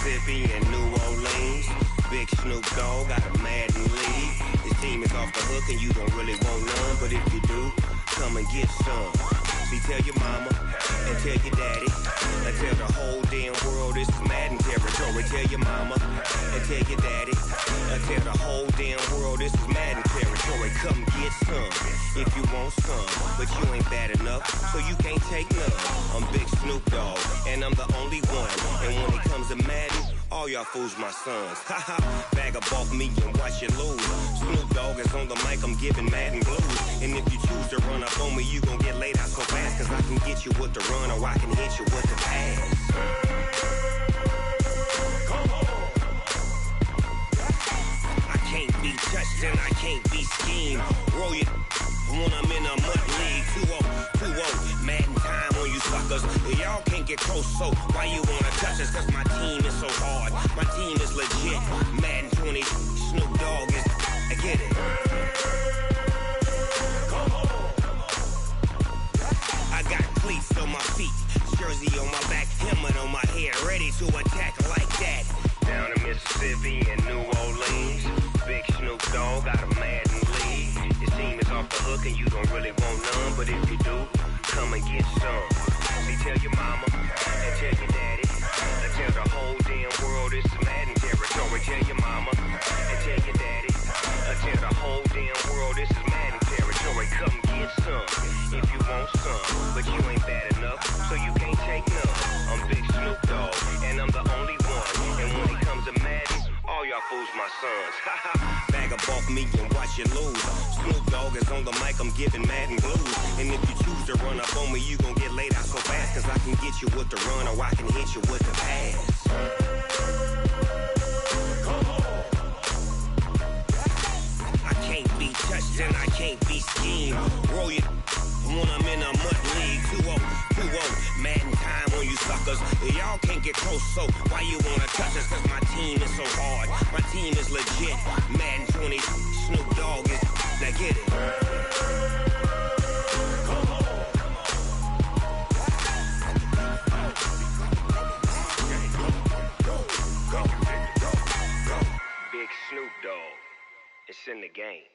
Mississippi and New Orleans. Big Snoop Dogg got a Madden league. His team is off the hook and you don't really want none, but if you do, come and get some. See, tell your mama and tell your daddy and tell the whole damn world this is Madden territory. Tell your mama and tell your daddy and tell the whole damn world this is Madden territory. Come get some if you want some, but you ain't bad enough, so you can't take none. I'm Big Snoop Dogg, and I'm the only one. And when it comes to Madden, all y'all fools my sons. Haha, bag up off me and watch you lose. Snoop Dogg is on the mic, I'm giving Madden blues. And if you choose to run up on me, you gon' get laid out so fast, cause I can get you with the run or I can hit you with the pass. Come on. I can't be touched and I can't be schemed. Roll you when I'm in a mud league. 2-0, 2-0, Madden time on you suckers. Y'all can't get close, so why you wanna touch us? Cause my team is so hard, my team is legit. Madden 20, Snoop Dogg is, I get it. Come on. I got cleats on my feet, jersey on my back, helmet on my head, ready to attack like that. Down in Mississippi and New Orleans, Big Snoop Dogg got a Madden league. His team is off the hook and you don't really want none, but if you do, come and get some. See, tell your mama and tell your daddy and tell the whole damn world this is Madden territory. Tell your mama and tell your daddy and tell the whole damn world this is Madden territory. Come get some if you want some, but you ain't bad enough, so you can't take none. I'm Big Snoop Dogg, and I'm the only one. And when it comes to Madden, all y'all fools my sons. Haha, bag up off me and watch you lose. Snoop Dogg is on the mic, I'm giving Madden blues. And if you choose to run up on me, you gon' get laid out so fast, cause I can get you with the run or I can hit you with the pass. Come on. I can't be touched and I can't be schemed. Roll you when I'm in a mud league. 2-0, 2-0, Madden time on you suckers. Y'all can't get close, so why you wanna touch us? Cause my team is so hard, my team is legit. Madden 20, Snoop Dogg is, now get it. Come on. Go. Big Snoop Dogg, it's in the game.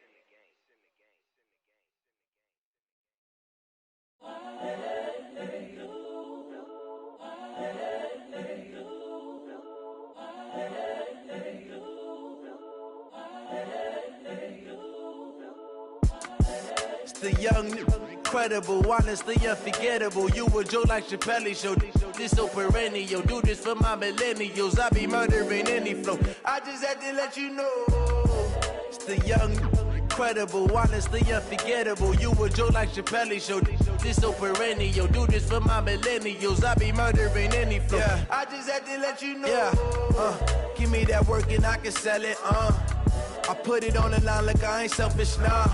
It's the young, incredible, honestly unforgettable. You a Joe like Chappelle show. This so perennial. Do this for my millennials. I be murdering any flow. I just had to let you know. It's the young, incredible, honestly unforgettable. You a Joe like Chappelle show. This so perennial. Do this for my millennials. I be murdering any flow. Yeah. I just had to let you know. Yeah. Give me that work and I can sell it. I put it on the line like I ain't selfish, nah.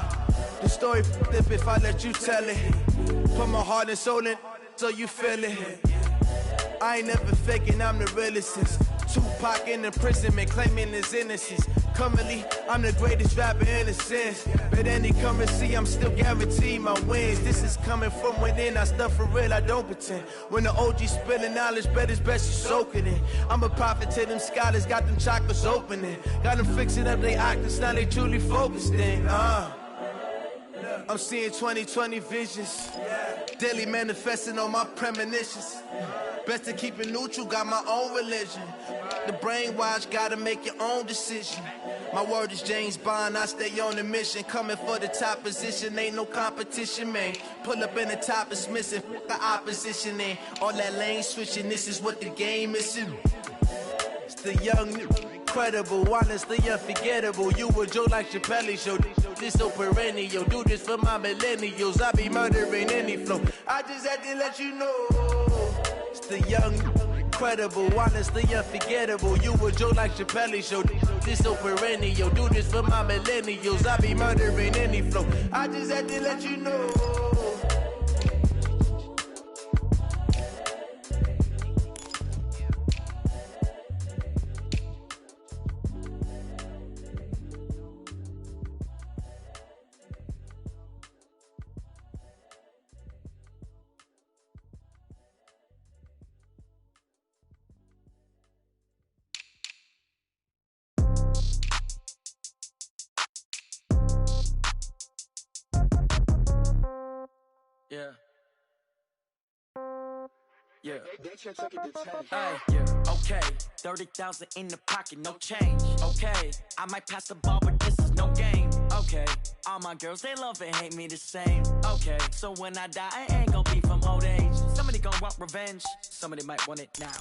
The story flip if I let you tell it. Put my heart and soul in so you feel it. I ain't never faking, I'm the realest. Tupac in imprisonment, claiming his innocence. Currently, I'm the greatest rapper in a sense. But any currency, I'm still guaranteed my wins. This is coming from within, I stuff for real, I don't pretend. When the OG spilling knowledge, bet it's best you soak it in. I'm a prophet to them scholars, got them chakras opening. Got them fixing up they octaves, now they truly focused in. I'm seeing 2020 visions, daily manifesting on my premonitions. Best to keep it neutral, got my own religion. The brainwash, gotta make your own decision. My word is James Bond, I stay on the mission. Coming for the top position, ain't no competition, man. Pull up in the top, it's missing, the opposition ain't. All that lane switching, this is what the game is. It's the young, incredible, honestly unforgettable. You a Joe like Chappelle show. This so perennial. Do this for my millennials. I be murdering any flow. I just had to let you know. It's the young, incredible, honestly unforgettable. You a Joe like Chappelle show. This so perennial. Do this for my millennials. I be murdering any flow. I just had to let you know. Yeah. Yeah. They took it to 10. Hey, yeah. Okay, 30,000 in the pocket, no change. Okay, I might pass the ball, but this is no game. Okay, all my girls, they love and hate me the same. Okay, so when I die, I ain't gon' be from old age. Somebody gon' want revenge, somebody might want it now.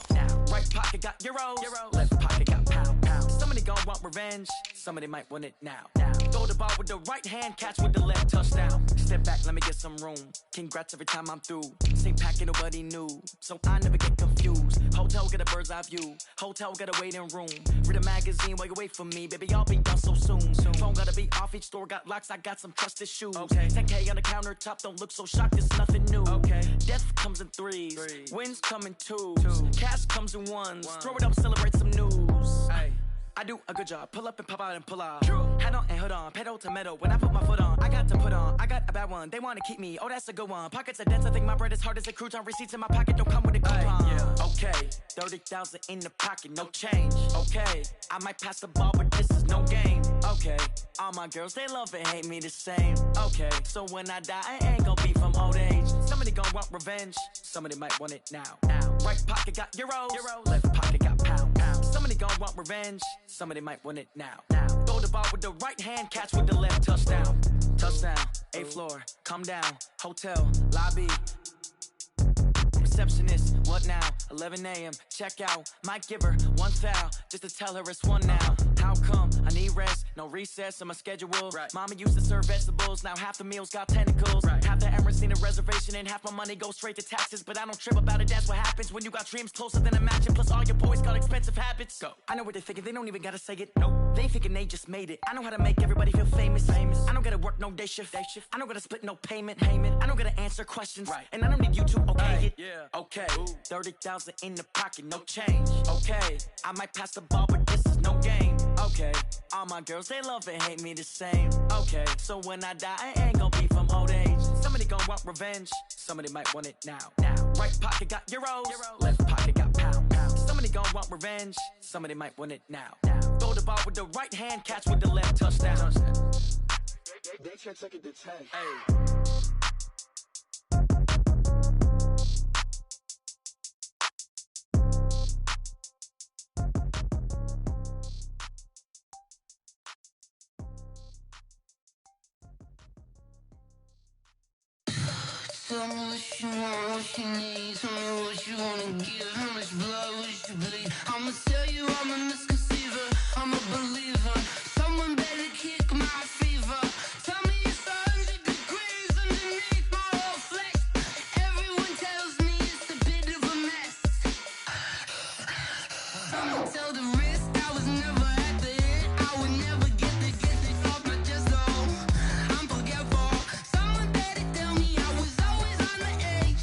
Right pocket got euros, left pocket got pound. Somebody gon' want revenge, somebody might want it now. Throw the ball with the right hand, catch with the left, touchdown. Step back, let me get some room. Congrats every time I'm through. Same packet, nobody knew, so I never get confused. Hotel get a bird's eye view. Hotel get a waiting room. Read a magazine while you wait for me, baby. I'll be done so soon. Phone gotta be off. Each store got locks. I got some trusted shoes. Okay. 10K on the countertop. Don't look so shocked. It's nothing new. Okay. Death comes in threes. Wins come in twos. Cash comes in ones. Throw it up, celebrate some news. Hey. I do a good job, pull up and pop out and pull off. Hat on and hood on, pedal to metal. When I put my foot on, I got to put on. I got a bad one, they wanna keep me. Oh, that's a good one. Pockets are dense, I think my bread is hard as a crouton. Receipts in my pocket don't come with a coupon. Yeah. Okay, 30,000 in the pocket, no change. Okay, I might pass the ball, but this is no game. Okay, all my girls, they love and hate me the same. Okay, so when I die, I ain't gon' be from old age. Somebody gon' want revenge, somebody might want it now. Right pocket got euros, left pocket got pound. Somebody gon' want revenge, somebody might want it now. Throw the ball with the right hand, catch with the left, touchdown. Touchdown, 8th floor, come down, hotel, lobby. Receptionist, what now? 11 a.m., check out. Might give her one foul, just to tell her it's one now. How come? I need rest, no recess in my schedule. Right. Mama used to serve vegetables, now half the meals got tentacles. Right. Half the Emirates need a reservation and half my money goes straight to taxes. But I don't trip about it, that's what happens when you got dreams closer than a matching. Plus all your boys got expensive habits. Go. I know what they're thinking, they don't even gotta say it. Nope. They thinking they just made it. I know how to make everybody feel famous. I don't gotta work no day shift. I don't gotta split no payment. I don't gotta answer questions. Right. And I don't need you to okay it. Yeah. Okay, 30,000 in the pocket, no change. Okay, I might pass the ball, but this is no game. Okay, all my girls, they love and hate me the same. Okay, so when I die, I ain't gon' be from old age. Somebody gon' want revenge, somebody might want it now. Right pocket got euros, left pocket got pound. Somebody gon' want revenge, somebody might want it now. Throw the ball with the right hand, catch with the left, touchdown. They took it to 10. Hey. Tell me what you want, what you need. Tell me what you wanna give. How much blood would you bleed? I'ma tell you I'm a misconceiver, I'm a believer. Someone better kick my fever. Tell me it's 100 degrees underneath my whole flesh. Everyone tells me it's a bit of a mess. I'ma tell the risk I was never at the hit. I would never get it off my chest though. I'm forgetful. Someone better tell me I was always on the edge.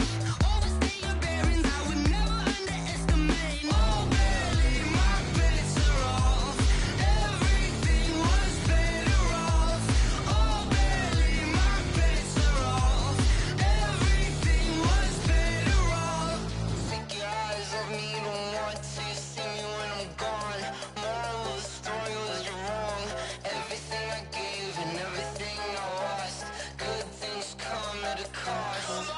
Overstay your bearings, I would never underestimate. Oh, barely, my bets are off. Everything was better off. Oh, barely, my bets are off. Everything was better off. Take your eyes off me, you don't want to see me when I'm gone. Moral of the story was you're wrong. Everything I gave and everything I lost. Good things come at a cost.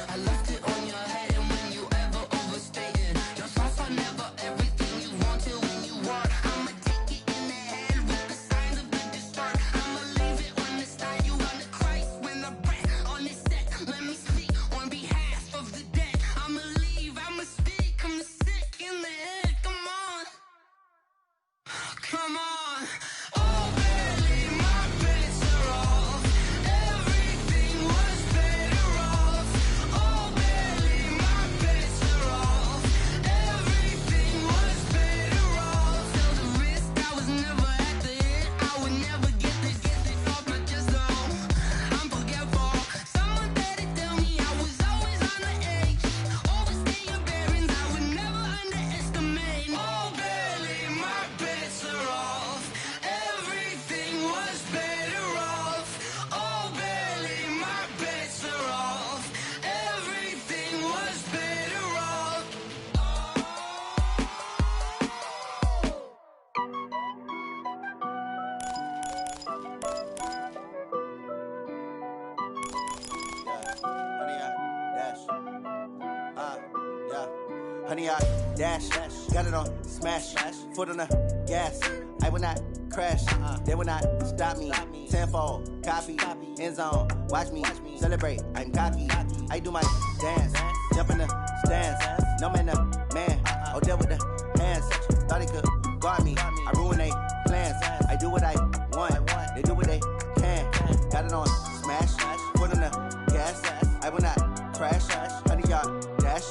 I left it on your head, and when you ever overstated, your thoughts are never everything you wanted when you want. I'ma take it in the head with the signs of the distort. I'ma leave it on the side. You on the Christ when the breath on this set. Let me speak on behalf of the dead. I'ma leave, I'ma speak. I'm the sick in the head. Come on, come on. Oh, barely, my bets are off. Everything was better off. Oh, barely, my bets are off. Everything was better off. Tell the risk I was never at the hit. I would never get it off my chest though. I'm forgetful. Someone better tell me I was always on the edge. Overstay your bearings, I would never underestimate. Oh, barely, my bets are off. honey, I dash. Got it on smash. Foot on the gas. I will not crash. They will not stop me. Tenfold, copy, end zone. Watch me celebrate. I'm cocky. I do my dance. Jump in the stands. No man, the man. Oh, there with the hands. Thought he could guard me. I ruin they plans. I do what I want. They do what they can. Got it on smash. Foot on the gas. I will not crash. Honey, y'all dash.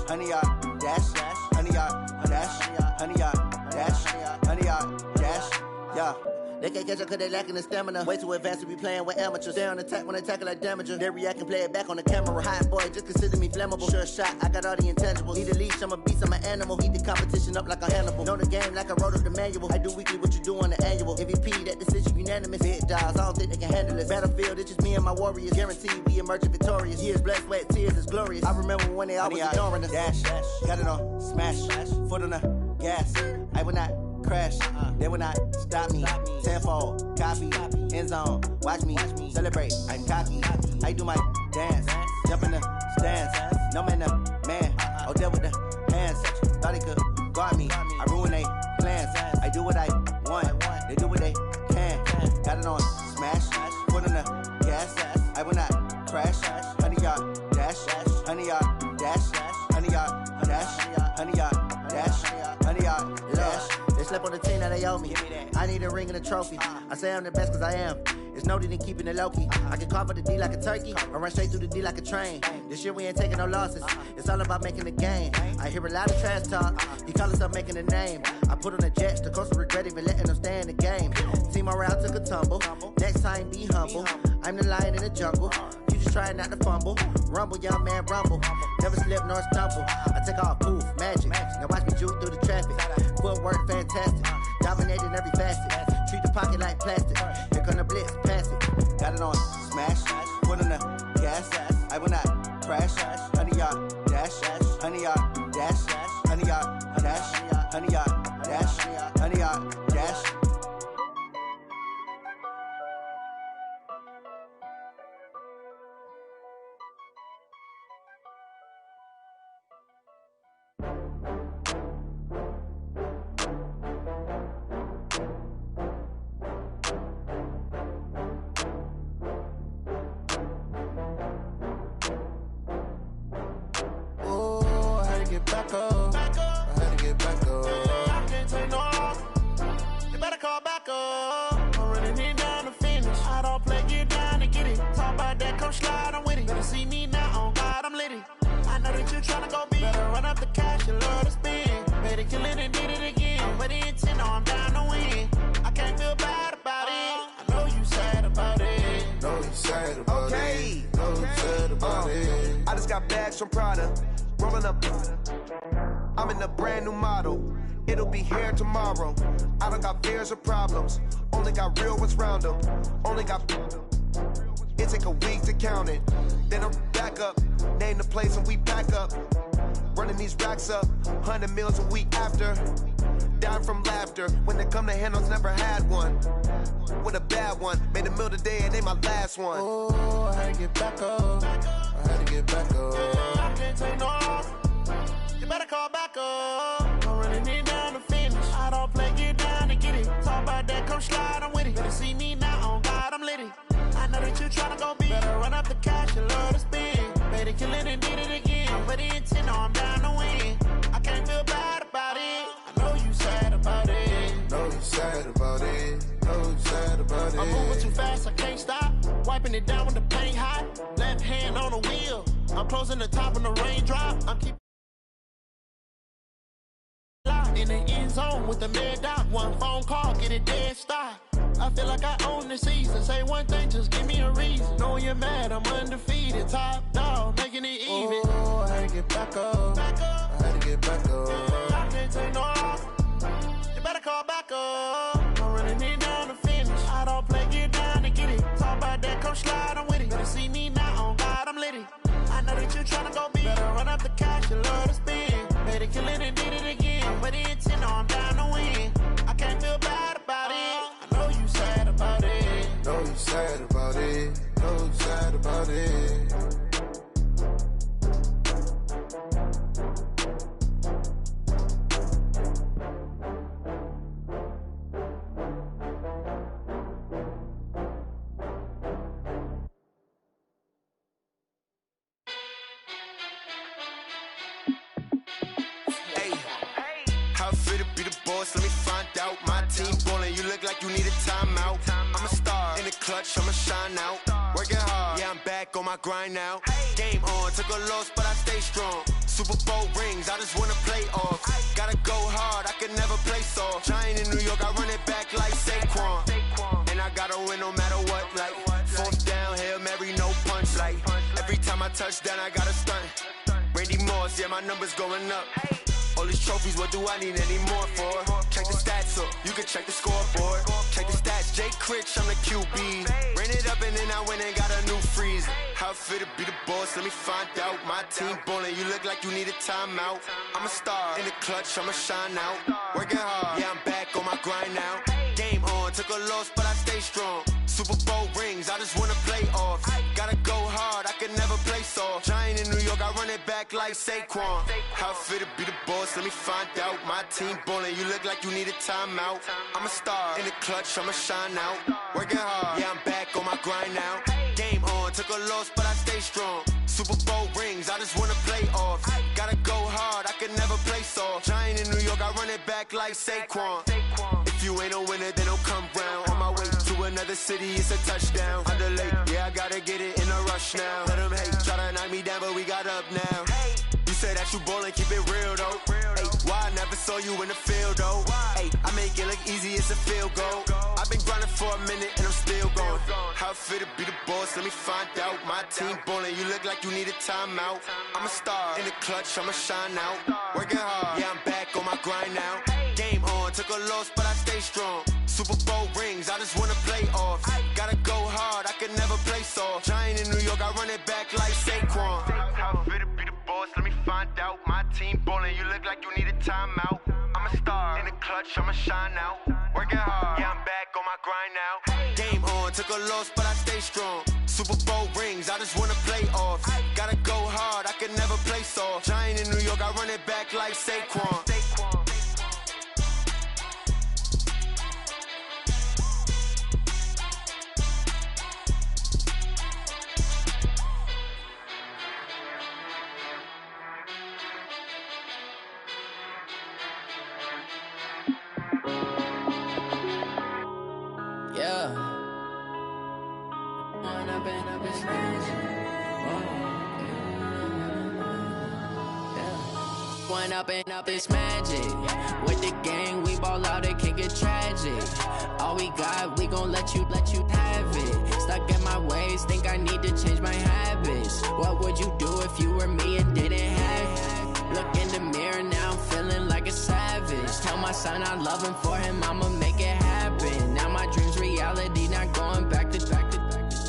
Honey, y'all dash. Honey, y'all dash. Honey, y'all dash. Honey, y'all dash. Yeah. They can't catch up cause they lacking the stamina. Way too advanced to be playing with amateurs. They on attack when they tackle like damager. They react and play it back on the camera. Hot boy, just consider me flammable. Sure shot, I got all the intangibles. Need a leash, I'm a beast, I'm an animal. Eat the competition up like a Hannibal. Know the game like I wrote up the manual. I do weekly what you do on the annual. MVP, that decision unanimous. Big dogs, I don't think they can handle it. Battlefield, it's just me and my warriors. Guaranteed we emerge victorious. Years, blood, sweat, tears, it's glorious. I remember when they always ignoring us. Dash, got it on smash. Foot on the gas. I will not crash. They will not stop me. Tenfold, copy, end zone. Watch me celebrate. I'm cocky. I do my dance. Jump in the stands. No man, the man. Oh, there with the hands. Thought he could guard me. I ruin they plans. I do what I want. They do what they can. Got it on smash. Foot on the gas. I will not crash. Honey, y'all dash. Honey, y'all dash. Honey, y'all dash. Honey, y'all dash. Honey, y'all dash. They slept on the team that they owe me. I need a ring and a trophy. I say I'm the best cause I am. It's no need in keeping it low-key. I can carve up the D like a turkey or run straight through the D like a train. This year we ain't taking no losses. It's all about making the game. I hear a lot of trash talk. He call himself making a name. I put on the jets. The coach regret even letting them stay in the game. Team morale took a tumble. Next time be humble. I'm the lion in the jungle. You just try not to fumble. Rumble, young man, rumble. Never slip nor stumble. I take off, poof, magic. Now watch me juke through the traffic. Footwork fantastic. Dominating every facet. Treat the pocket like plastic. Here come the blitz, pass it. Got it on smash. Foot on the gas. I will not crash. Honey, y'all dash. Honey, y'all dash. Honey, y'all dash. Honey, y'all dash. Honey, y'all dash. Back up. I had to get back up. I can't take no loss. You better call back up. I'm running it down to finish. I don't play, get down to get it. Talk about that, come slide, I'm with it. Better see me now, on God, I'm litty. I know that you tryna go big. Better run up the cash, you love to spend. Better kill it and did it again. But the intent, no, I'm down to win. I can't feel bad about it. I know you sad about it. Know you sad about it. Know you sad about it. I just got bags from Prada. Rolling up, I'm in a brand new model. It'll be here tomorrow. I don't got fears or problems. Only got real ones round them. Only got. It take a week to count it. Then I'm back up. Name the place and we pack up. Running these racks up. 100 meals a week after. Down from laughter. When they come to handles, never had one. With a bad one. Made a meal today and they my last one. Oh, I had to get back up. I had to get back up. I can't take no loss. You better call back up. I'm running it down to finish. I don't play, get down to get it. Talk about that, come slide, I'm with it. Better see me now, on God, I'm litty. I know that you tryna go big. Better run up the cash, you love to spend. Better kill it and did it again. But the intent, no, I'm down to win. I can't feel bad about it. I know you sad about it. Know you sad about it. Know you sad about it. I'm moving too fast, I can't stop. Wiping it down when the paint hot. Left hand on the wheel. I'm closing the top when the raindrop. I'm keeping in the end zone with the mad dot. One phone call, get it dead stop. I feel like I own the season. Say one thing, just give me a reason. Knowing you're mad, I'm undefeated. Top dog, making it even. Oh, I had to get back up. I had to get back up. I can't take no loss. You better call back up. I'm running it down to finish. I don't play, get down to get it. Talk about that, come slide, I'm with it. Better see me now, on God, I'm litty. I know that you tryna go big. Better run up the cash, you love to spend. Better kill it and did it again. But the intent, no, I'm down to win. I can't feel bad about it. I know you sad about it. Know you sad about it. Know you sad about it. fit to be the boss? Let me find out. My team ballin', you look like you need a timeout. I'm a star in the clutch, I'ma shine out. Working hard, yeah, I'm back on my grind now. Game on, took a loss, but I stay strong. Super Bowl rings, I just wanna play off. Gotta go hard, I can never play soft. Giant in New York, I run it back like Saquon. And I gotta win no matter what, like fourth down, Hail Mary, no punch. Like every time I touch down, I gotta stunt. Randy Moss, yeah, my numbers going up. All these trophies, what do I need any more for? Check the stats up, you can check the scoreboard. Check the stats, Jay Critch, I'm the QB. Ran it up and then I went and got a new freeze. How it fit to be the boss, let me find out. My team ballin', you look like you need a timeout. I'm a star in the clutch, I'ma shine out. Working hard, yeah, I'm back on my grind now. Game on, took a loss, but I stay strong. Super Bowl rings, I just wanna play off. Gotta go hard, I can never play soft. Giant in New York, I run it back like Saquon. How it fit to be the boss, let me find out. My team ballin', you look like you need a timeout. I'm a star in the clutch, I'ma shine out. Working hard, yeah, I'm back on my grind now. Game on, took a loss, but I stay strong. Super Bowl rings, I just wanna play off. Gotta go hard, I can never play soft. Giant in New York, I run it back like Saquon. If you ain't a winner, then don't come round. On my way to another city, it's a touchdown. Underlay, yeah, I gotta get it in a rush now. Let them hate, try to knock me down, but we got up now. You say that you ballin', keep it real though. Ay, why I never saw you in the field though? Ay, I make it look easy, it's a field goal. I've been grinding for a minute and I'm still going. How it fit to be the boss, let me find out. My team ballin', you look like you need a timeout. I'm a star in the clutch, I'ma shine out. Working hard, yeah, I'm back on my grind now. Game on, took a loss, but I stay strong. Super Bowl rings, I just wanna play off. Gotta go hard, I can never play soft. Giant in New York, I run it back like Saquon. How it fit to be the boss, let me find out. My team ballin', you look like you need a timeout. I'm a star in the clutch, I'ma shine out. Working hard, yeah, I'm back on my grind now. Game on, took a loss, but I stay strong. Super Bowl rings, I just wanna play off. Gotta go hard, I can never play soft. Giant in New York, I run it back like Saquon. Up this magic. With the gang, we ball out, it can get tragic. All we got, we gon' let you have it. Stuck in my ways, think I need to change my habits. What would you do if you were me and didn't have it? Look in the mirror, now I'm feeling like a savage. Tell my son I love him, for him I'ma make it happen. Now my dream's reality, not going back to.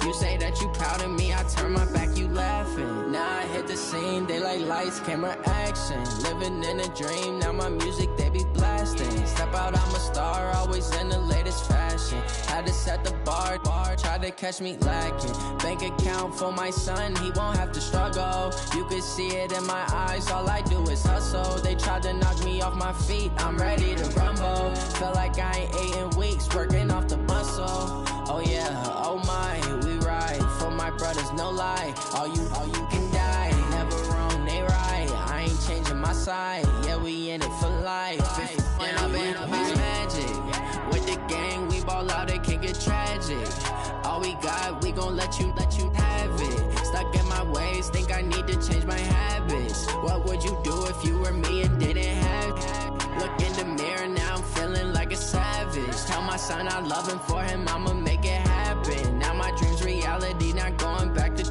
You say that you proud of me, I turn my back, you laughing. Now I hit the scene, they like lights, camera, action. Living in a dream, now my music, they be blasting. Step out, I'm a star, always in the latest fashion. Had to set the bar, try to catch me lacking. Bank account for my son, he won't have to struggle. You can see it in my eyes, all I do is hustle. They tried to knock me off my feet, I'm ready to rumble. Feel like I ain't ate in weeks, working off the muscle. Oh yeah, oh my, we ride for my brothers, no lie. All you can die, never wrong, they right. I ain't changing my side, yeah, we in it for life. When I've been up, it's magic. With the gang, we ball out, it can get tragic. All we got, we gon' let you have it. Stuck in my ways, think I need to change my habits. What would you do if you were me and didn't have it? Look in the mirror, now I'm feeling like a savage. Tell my son I love him, for him I'ma make it happen. Now my dream's reality, not going back to.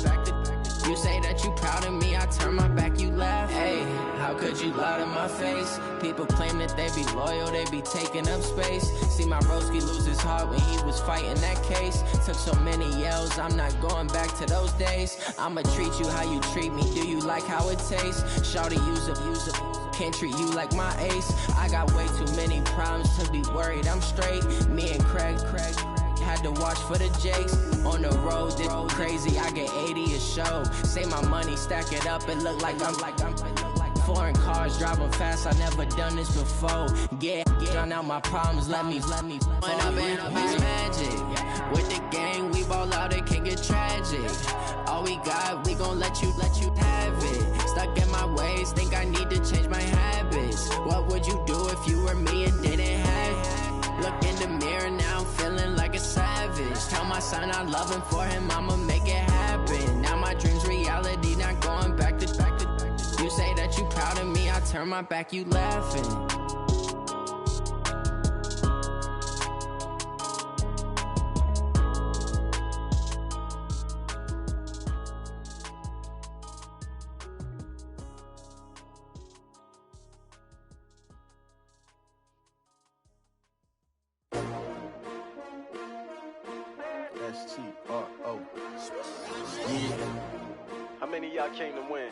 You say that you proud of me, I turn my back, you laugh. Hey, how could you lie to my face? People claim that they be loyal, they be taking up space. See my broski lose his heart when he was fighting that case. Took so many yells, I'm not going back to those days. I'ma treat you how you treat me, do you like how it tastes? Shawty, use up, can't treat you like my ace. I got way too many problems to be worried, I'm straight. Me and Craig had to watch for the Jakes. On the road, it's crazy, I get 80 a show. Say my money, stack it up, it look like I'm foreign cars, driving fast, I never done this before. Drown out my problems, let me When up in this magic. With the gang, we ball out, it can get tragic. All we got, we gon' let you have it. Stuck in my ways, think I need to change my habits. What would you do if you were me and didn't have it? Look in the mirror, now I'm feeling like a savage. Tell my son I love him, for him I'ma make it happen. Now my dream's reality, not going back to. You say that you proud of me, I turn my back, you laughing. STRO. Yeah. How many of y'all came to win?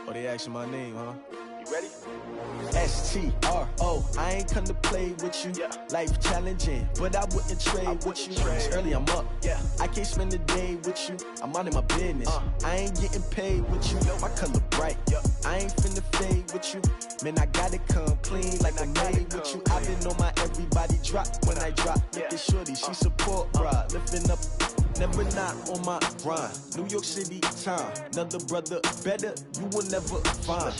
Oh, they asking my name, huh? You ready? STRO. I ain't come to play with you. Yeah. Life challenging, but I wouldn't trade with you. It's early, I'm up. Yeah. I can't spend the day with you. I'm out in my business. I ain't getting paid with you. My color bright. I ain't finna fade with you. Man, I gotta come clean like I made with you. I've been on my everybody drop when I drop. Look at shorty, she support, bruh. Lifting up, never not on my grind. New York City time, another brother better, you will never find.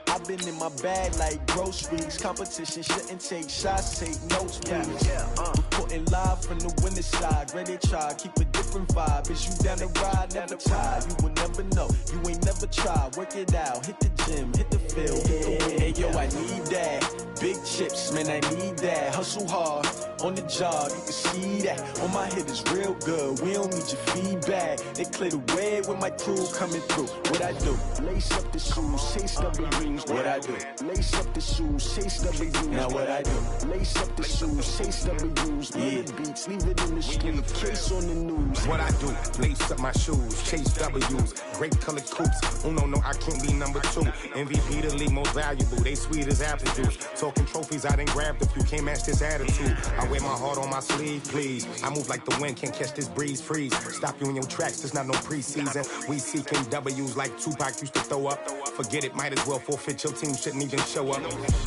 I've been in my bag like groceries. Competition shouldn't take shots, take notes, please. Reporting live from the winning side. Ready to try, keep a different vibe. Is you down the ride, never tired. You will never know, you ain't never tried. Work it out, hit the gym, hit the field, hit the win. Hey yo, I need that. Big chips, man, I need that. Hustle hard, on the job, you can see that. On my hit is real good, we don't need your feedback. They clear the way with my crew coming through. What I do? Lace up the shoes, chase double dreams. What I do? Lace up the shoes, chase double dreams. Now what I do? Lace up the shoes, chase double dreams. Yeah, beats, leave it in the street, case on the news. What I do? Lace up my shoes, chase W's. Great colored coops. Oh no, I can't be number 2. MVP the league most valuable. They sweet as apple juice. Talking trophies, I done grabbed a few. Can't match this attitude. I wear my heart on my sleeve, please. I move like the wind, can't catch this breeze. Freeze. Stop you in your tracks. There's not no preseason. We seeking W's like Tupac used to throw up. Forget it, might as well forfeit. Your team shouldn't even show up.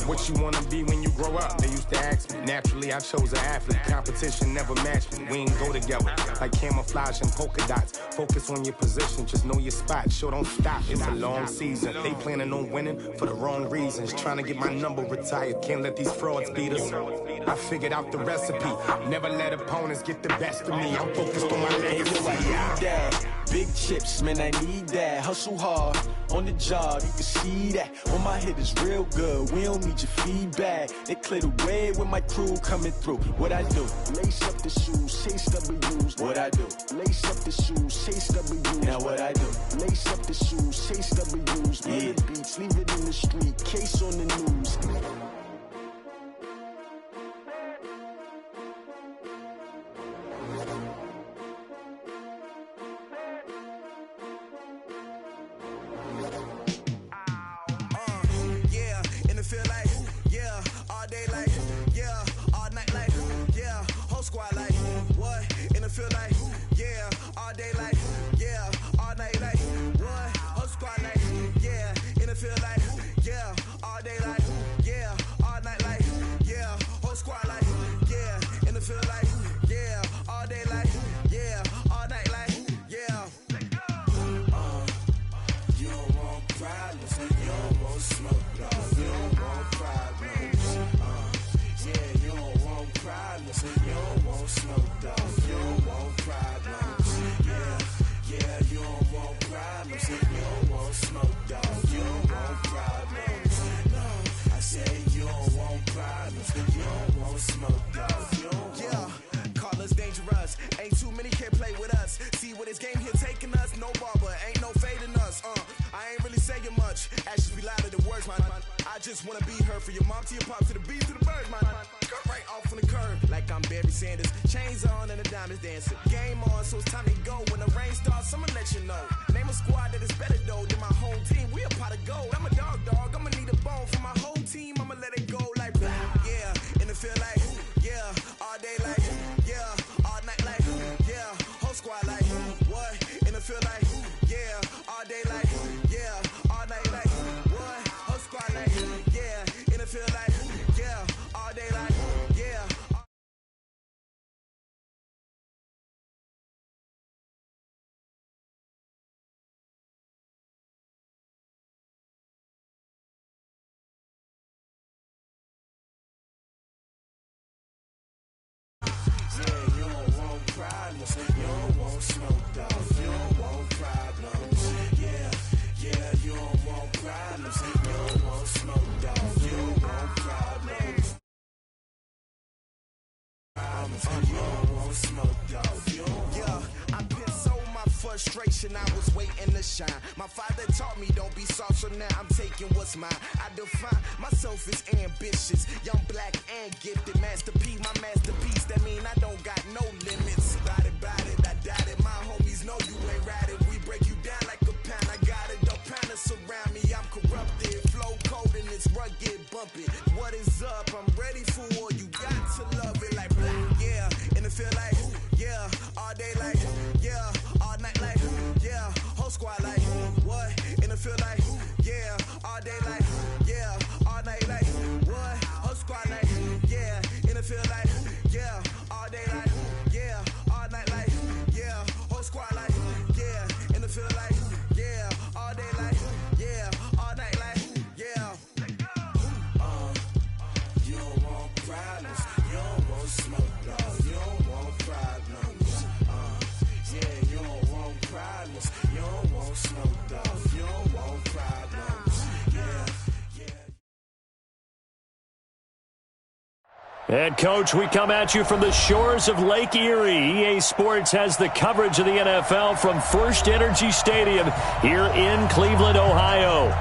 What you wanna be when you grow up? They used to ask me. Naturally, I chose an athlete. Competition never matched me. We ain't go together like camouflage and polka dots. Focus on your position, just know your spot. Sure, don't stop. It's a long season. They planning on winning for the wrong reasons. Trying to get my number retired. Can't let these frauds beat us. I figured out the recipe. Never let opponents get the best of me. I'm focused on my legacy. I need that. Big chips, man, I need that. Hustle hard, on the job, you can see that. On my hit is real good, we don't need your feedback. They clear the way with my crew coming through. What I do? Lace up the shoes, chase W's. What I do? Lace up the shoes, chase W's. Now what I do? Lace up the shoes, chase W's. Yeah, beats, leave it in the street, case on the news. I just wanna be her, for your mom to your pop to the beat to the birds, man. Cut right off on the curb, like I'm Barry Sanders. Chains on and the diamonds dancing. Game on, so it's time to go. When the rain starts, I'ma let you know. Name a squad that is better though than my home team. We a pot of gold. I'm a dog, I'ma need a bone for my whole team. I'ma let it go like, yeah. In the field like, yeah. All day like, yeah. All night like, yeah. Whole squad like, what? In the field like, yeah. All day like, yeah. All night like, what? problems. You don't want smoke, dog. You don't want problems. Yeah, yeah, you don't want problems. You don't want smoke, dog. You don't want problems. You don't want smoke, dog. Yeah, I've been so my frustration, I was waiting to shine. My father taught me don't be soft, so now I'm taking what's mine. I define myself as ambitious, young, black, and gifted. Masterpiece, my masterpiece, that mean I don't got no limits. Bout it, I doubt it. My homies know you ain't ratted. We break you down like a pound. I got it, don't pound us around me. I'm corrupted, flow cold and it's rugged, bump it. What is up? I'm ready for war. You got to love it like black, yeah. And it feel like, yeah, all day like, yeah, all night like, yeah, whole squad like, what? And it feel like, yeah, all day like, yeah, all night like, what? Whole squad like, yeah, and it feel like, yeah, all day like, yeah, all night like, yeah, whole squad like, yeah, and it feel like, yeah, all day like, yeah, all night like, yeah. You don't want problems, you don't want smoke, dog, you don't want problems. Yeah, you don't want problems, you don't want smoke, dog, you don't want problems. Yeah, yeah. And, Coach, we come at you from the shores of Lake Erie. EA Sports has the coverage of the NFL from First Energy Stadium here in Cleveland, Ohio.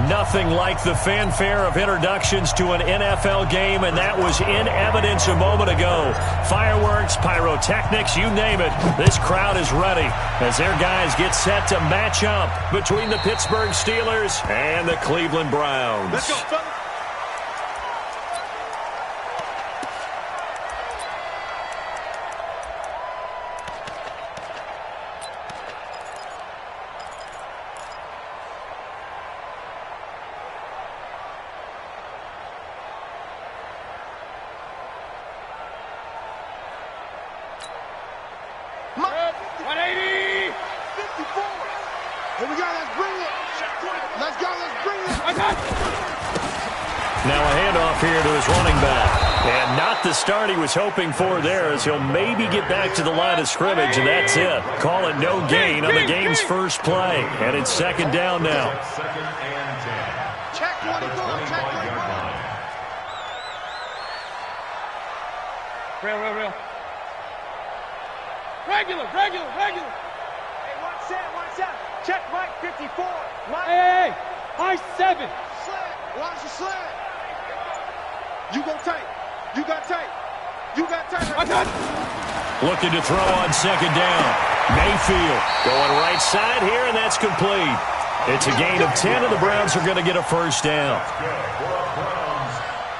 Nothing like the fanfare of introductions to an NFL game, and that was in evidence a moment ago. Fireworks, pyrotechnics, you name it. This crowd is ready as their guys get set to match up between the Pittsburgh Steelers and the Cleveland Browns. Let's go, fellas. Now a handoff here to his running back. And not the start he was hoping for there, as he'll maybe get back to the line of scrimmage, and that's it. Call it no gain on the game's first play. And it's second down now. Second and 10. Check 24, check 24. Real. Regular. Hey, watch out. Check right 54. Hey, high 7. Slant, watch the slant. You got tape. Looking to throw on second down. Mayfield going right side here, and that's complete. It's a gain of 10, and the Browns are going to get a first down.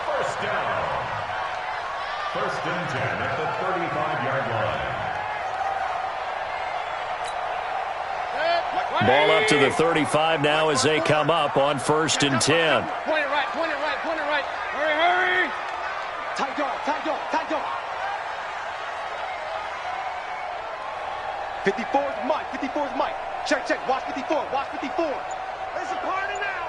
First down. First and 10 at the 35-yard line. Ball up to the 35 now as they come up on first and 10. Point it right. Hurry. Tight dog. 54 is Mike. Check. Watch 54. There's a corner now.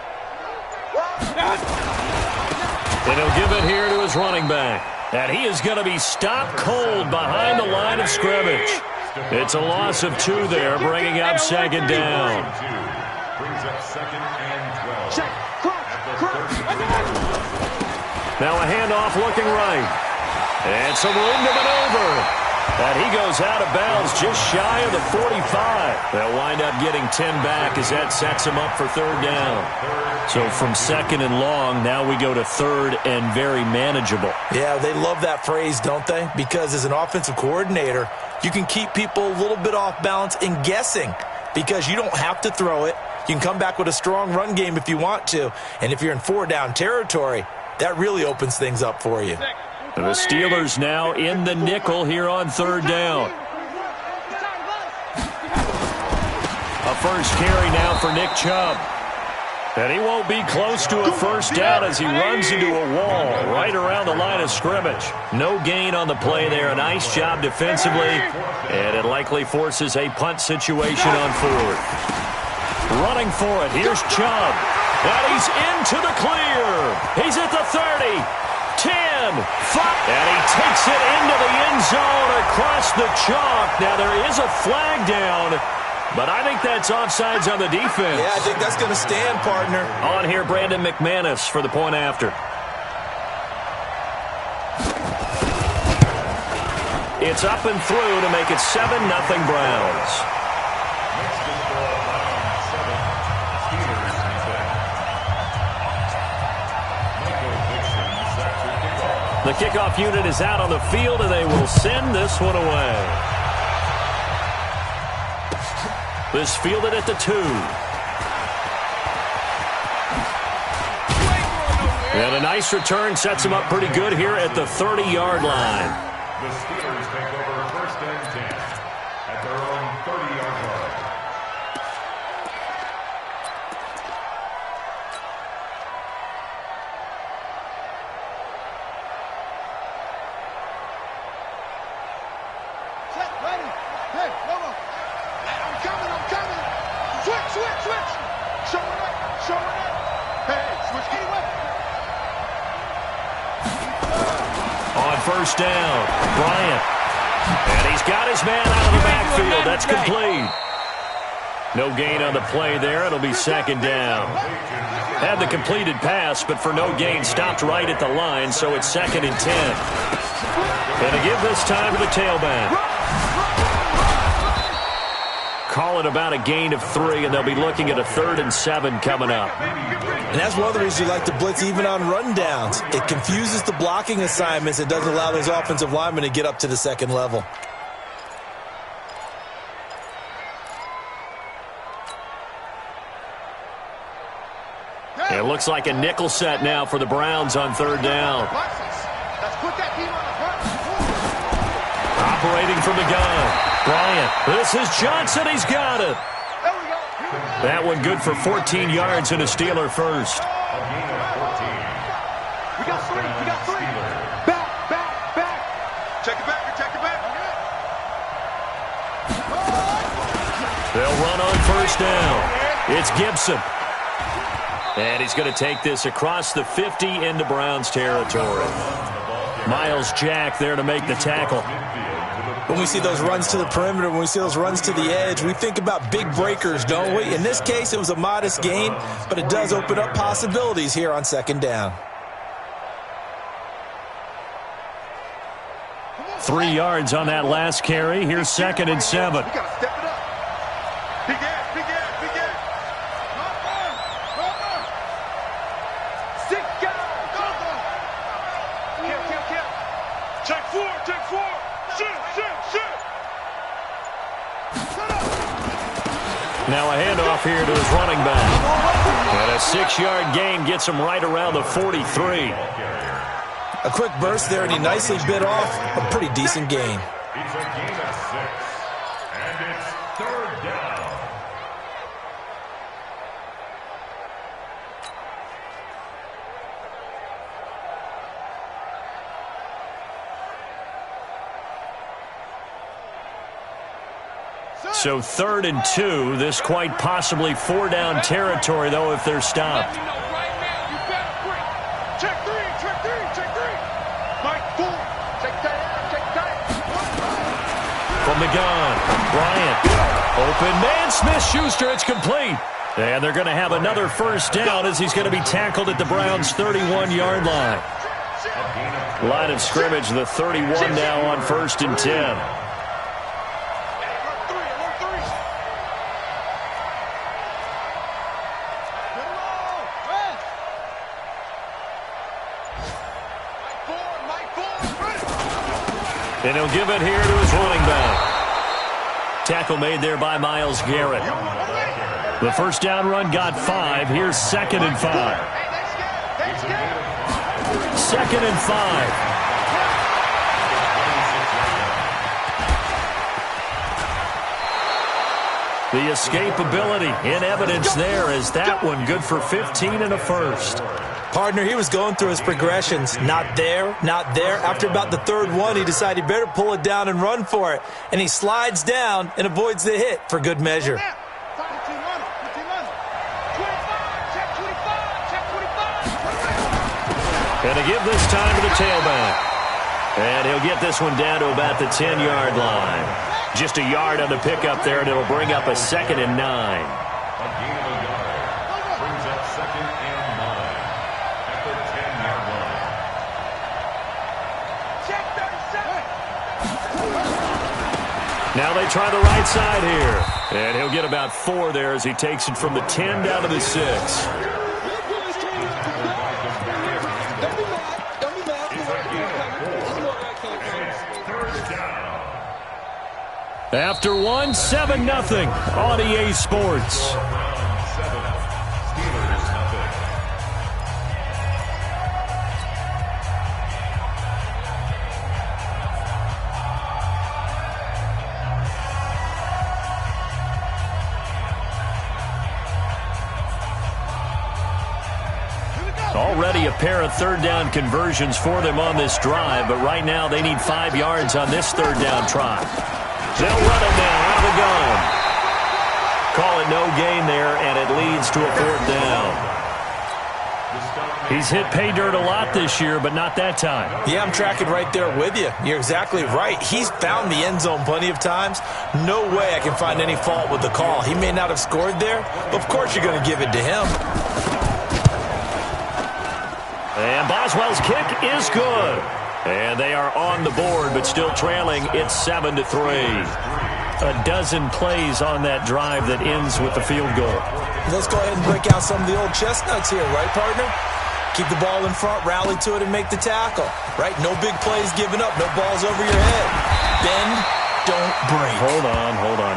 And he'll give it here to his running back. And he is going to be stopped cold behind the line of scrimmage. It's a loss of 2 there, bringing up second down. Brings up second and 12. Check. Cross. Now a handoff looking right. And some room to maneuver. And he goes out of bounds just shy of the 45. They'll wind up getting 10 back as that sets him up for third down. So from second and long, now we go to third and very manageable. Yeah, they love that phrase, don't they? Because as an offensive coordinator, you can keep people a little bit off balance and guessing because you don't have to throw it. You can come back with a strong run game if you want to. And if you're in 4-down territory, that really opens things up for you. The Steelers now in the nickel here on third down. A first carry now for Nick Chubb. And he won't be close to a first down as he runs into a wall right around the line of scrimmage. No gain on the play there. A nice job defensively. And it likely forces a punt situation on fourth. Running for it. Here's Chubb. And he's into the clear. He's at the 30. 10. again. And he takes it into the end zone across the chalk. Now, there is a flag down, but I think that's offsides on the defense. Yeah, I think that's going to stand, partner. On here, Brandon McManus for the point after. It's up and through to make it 7-0 Browns. The kickoff unit is out on the field, and they will send this one away. This fielded at the 2. And a nice return sets him up pretty good here at the 30-yard line. The Steelers take over 1st and 10 at their own 30-yard line. Set, ready. Hey, Lobo. I'm coming. Switch. Showing up. Hey, switch anyway. On 1st down, Bryant. And he's got his man out of the backfield. That's complete. No gain on the play there. It'll be 2nd down. Had the completed pass, but for no gain, stopped right at the line, so it's 2nd and 10. And to give this time to the tailback. Call it about a gain of 3, and they'll be looking at a 3rd and 7 coming up. And that's one of the reasons you like to blitz even on rundowns. It confuses the blocking assignments. It doesn't allow those offensive linemen to get up to the 2nd level. It looks like a nickel set now for the Browns on 3rd down. Let's put that team on the front. Operating from the gun. Bryant. This is Johnson. He's got it. That one good for 14 yards and a Steeler first. We got 3. Back. Check it back. They'll run on 1st down. It's Gibson. And he's going to take this across the 50 into Browns territory. Miles Jack there to make the tackle. When we see those runs to the perimeter, when we see those runs to the edge, we think about big breakers, don't we? In this case, it was a modest gain, but it does open up possibilities here on 2nd down. 3 yards on that last carry. Here's 2nd and 7. We got to step it up. Big ass. Stick guy. Kill. Check 4. Shit. Now a handoff here to his running back. And a 6-yard gain gets him right around the 43. A quick burst there, and he nicely bit off a pretty decent gain. It's a gain of 6. And it's 3rd down. So 3rd and 2. This quite possibly 4-down territory, though, if they're stopped. Check 3. Mike 4. Check tight. From the gun, Bryant. Open man, Smith-Schuster. It's complete. And they're going to have another 1st down as he's going to be tackled at the Browns' 31-yard line. Line of scrimmage, the 31 now on 1st and 10. And he'll give it here to his running back. Tackle made there by Myles Garrett. The 1st down run got 5. Here's 2nd and 5. 2nd and 5. The escapability in evidence there as that one good for 15 and a first. Partner, he was going through his progressions. Not there, not there. After about the 3rd one, he decided he better pull it down and run for it. And he slides down and avoids the hit for good measure. And to give this time to the tailback. And he'll get this one down to about the 10-yard line. Just a yard on the pickup there, and it'll bring up a 2nd and 9. A gain of a yard brings up 2nd and 9 at the 10-yard line. Check 37. Now they try the right side here. And he'll get about 4 there as he takes it from the 10 down to the 6. After 1, 7-0 on EA Sports. Already a pair of third down conversions for them on this drive, but right now they need 5 yards on this third down try. They'll run it now out of the gun. Call it no gain there, and it leads to a 4th down. He's hit pay dirt a lot this year, but not that time. Yeah, I'm tracking right there with you. You're exactly right. He's found the end zone plenty of times. No way I can find any fault with the call. He may not have scored there, but of course you're going to give it to him. And Boswell's kick is good. And they are on the board, but still trailing. It's 7-3. A dozen plays on that drive that ends with the field goal. Let's go ahead and break out some of the old chestnuts here, right, partner? Keep the ball in front, rally to it, and make the tackle, right? No big plays given up, no balls over your head. Bend, don't break. Hold on.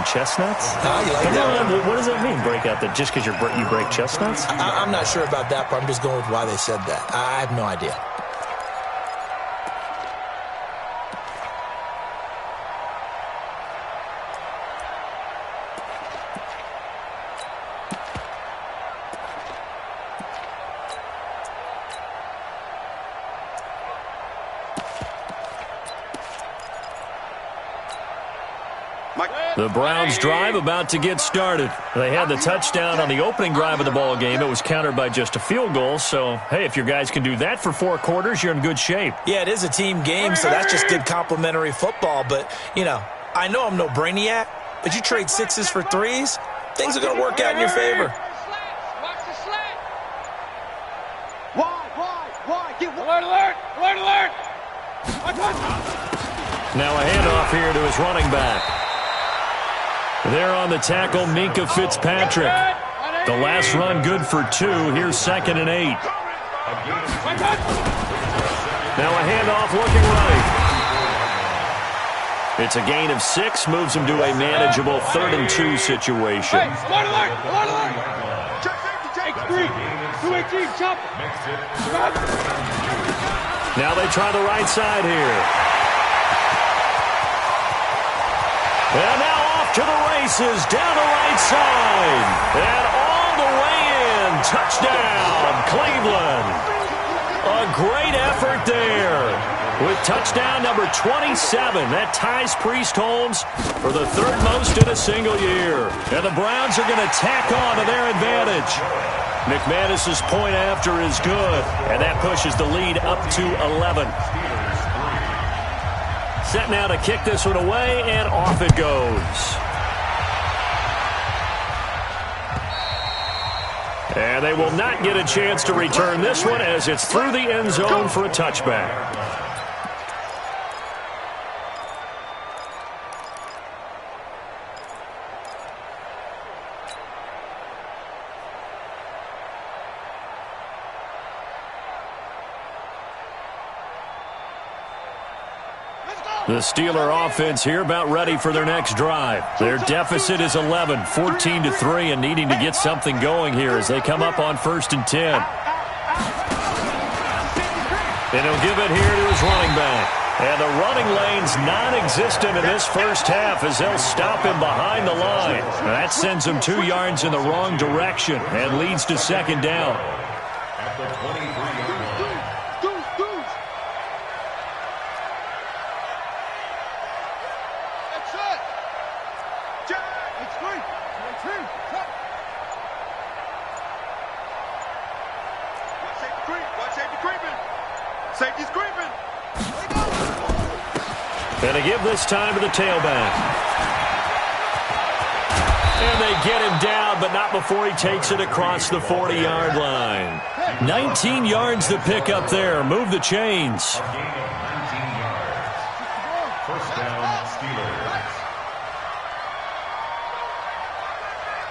Chestnuts? You like that? What does that mean, break out? That just because you break chestnuts? I'm not sure about that, but I'm just going with why they said that. I have no idea. The Browns drive about to get started. They had the touchdown on the opening drive of the ball game. It was countered by just a field goal. So, hey, if your guys can do that for 4 quarters, you're in good shape. Yeah, it is a team game, so that's just good complimentary football. But, you know, I know I'm no brainiac, but you trade 6s for 3s, things are going to work out in your favor. Watch the slant. Wide. Get alert. Now a handoff here to his running back. There on the tackle, Minka Fitzpatrick. The last run good for 2. Here's 2nd and 8. Now a handoff looking right. It's a gain of 6, moves him to a manageable 3rd and 2 situation. Hey, alert. Take 3. 2-18, chop. Now they try the right side here. And now off to the races, down the right side. And all the way in. Touchdown, Cleveland. A great effort there. With touchdown number 27. That ties Priest Holmes for the 3rd most in a single year. And the Browns are going to tack on to their advantage. McManus's point after is good. And that pushes the lead up to 11. Set now to kick this one away, and off it goes. And they will not get a chance to return this one as it's through the end zone for a touchback. The Steeler offense here about ready for their next drive. Their deficit is 11, 14-3, and needing to get something going here as they come up on 1st and 10. And he'll give it here to his running back. And the running lane's non-existent in this first half as they'll stop him behind the line. That sends him 2 yards in the wrong direction and leads to 2nd down. At the 23-yard line. Safety's creeping. And they give this time to the tailback. And they get him down, but not before he takes it across the 40-yard line. 19 yards to pick up there. Move the chains. A gain of 19 yards. First down, Steelers.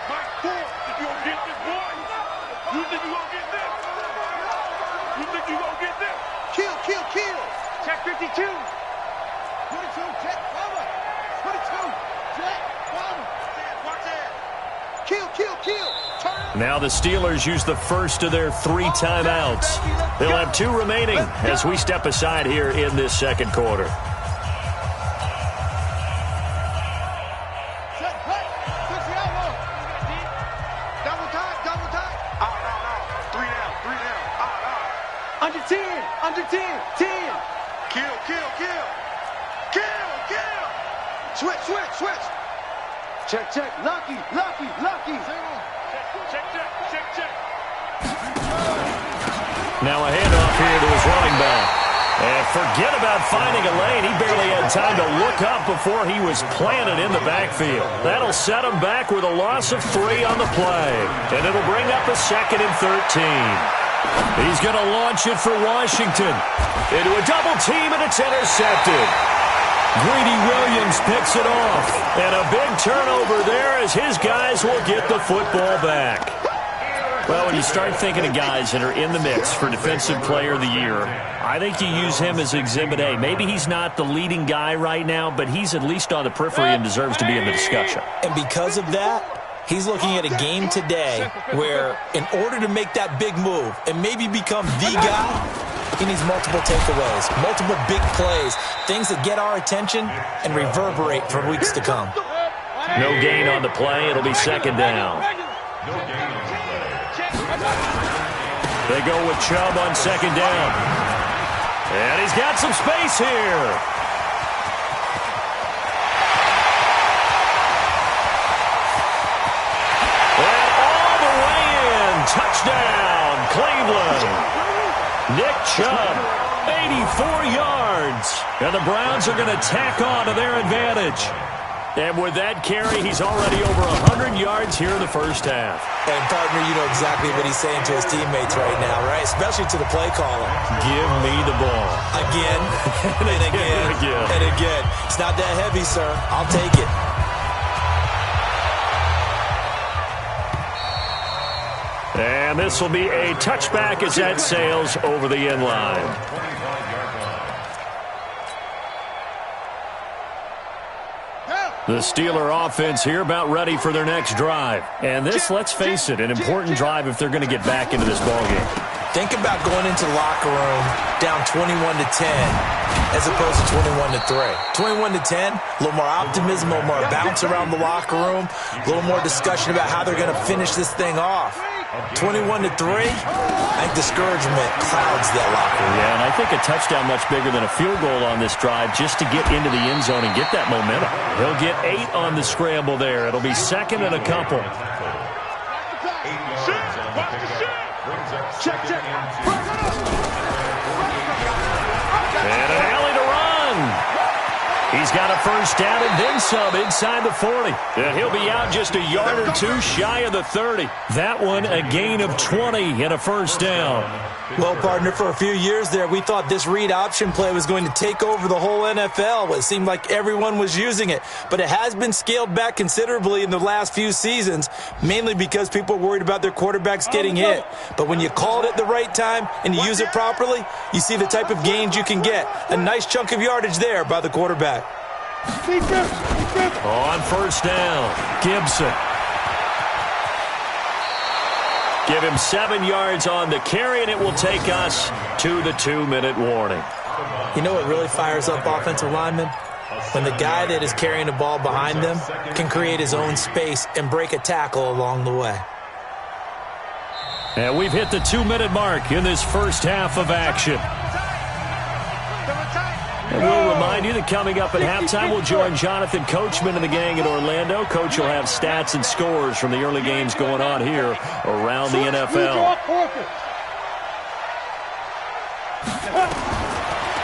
Mike Ford, you gonna get this, boy? You think you gonna get this? You think you gonna get this? Kill, kill, kill. Check 52. 22, check, cover. 22, check, cover. Watch that. Kill, kill, kill. Turn. Now the Steelers use the first of their 3 timeouts. They'll have 2 remaining as we step aside here in this second quarter. Set, cut. Push the elbow. Double time. Out. 3 down. Out. Under 10. Under 10. 10. Kill. Switch. Check. Lucky. Check. Now a handoff here to his running back. And forget about finding a lane. He barely had time to look up before he was planted in the backfield. That'll set him back with a loss of 3 on the play. And it'll bring up a 2nd and 13. He's going to launch it for Washington. Into a double team, and it's intercepted. Greedy Williams picks it off. And a big turnover there as his guys will get the football back. Well, when you start thinking of guys that are in the mix for Defensive Player of the Year, I think you use him as Exhibit A. Maybe he's not the leading guy right now, but he's at least on the periphery and deserves to be in the discussion. And because of that, he's looking at a game today where in order to make that big move and maybe become the guy, he needs multiple takeaways, multiple big plays, things that get our attention and reverberate for weeks to come. No gain on the play. It'll be 2nd down. No gain on the play. They go with Chubb on 2nd down. And he's got some space here. And all the way in. Touchdown, Cleveland. Nick Chubb, 84 yards. And the Browns are going to tack on to their advantage. And with that carry, he's already over 100 yards here in the first half. And, partner, you know exactly what he's saying to his teammates right now, right? Especially to the play caller. Give me the ball. Again, and again, and again. It's not that heavy, sir. I'll take it. And this will be a touchback as that sails over the end line. The Steeler offense here about ready for their next drive. And this, let's face it, an important drive if they're going to get back into this ballgame. Think about going into the locker room down 21-10 as opposed to 21-3. 21-10, a little more optimism, a little more bounce around the locker room, a little more discussion about how they're going to finish this thing off. 21-3, I think discouragement clouds that locker room. Yeah, and I think a touchdown much bigger than a field goal on this drive just to get into the end zone and get that momentum. He'll get 8 on the scramble there. It'll be 2nd and a couple. 8 yards on the pickup. Brings up 2nd and 2. And an alley to run. He's got a first down and then some inside the 40. And he'll be out just a yard or 2 shy of the 30. That one a gain of 20 and a first down. Well, partner, for a few years there, we thought this read option play was going to take over the whole NFL. It seemed like everyone was using it. But it has been scaled back considerably in the last few seasons, mainly because people are worried about their quarterbacks getting hit. But when you call it at the right time and you use it properly, you see the type of gains you can get. A nice chunk of yardage there by the quarterback. On first down, Gibson. Give him 7 yards on the carry, and it will take us to the 2-minute warning. You know what really fires up offensive linemen? When the guy that is carrying the ball behind them can create his own space and break a tackle along the way. And we've hit the 2-minute mark in this first half of action. And we'll remind you that coming up at halftime, we'll join Jonathan Coachman and the gang in Orlando. Coach will have stats and scores from the early games going on here around the NFL.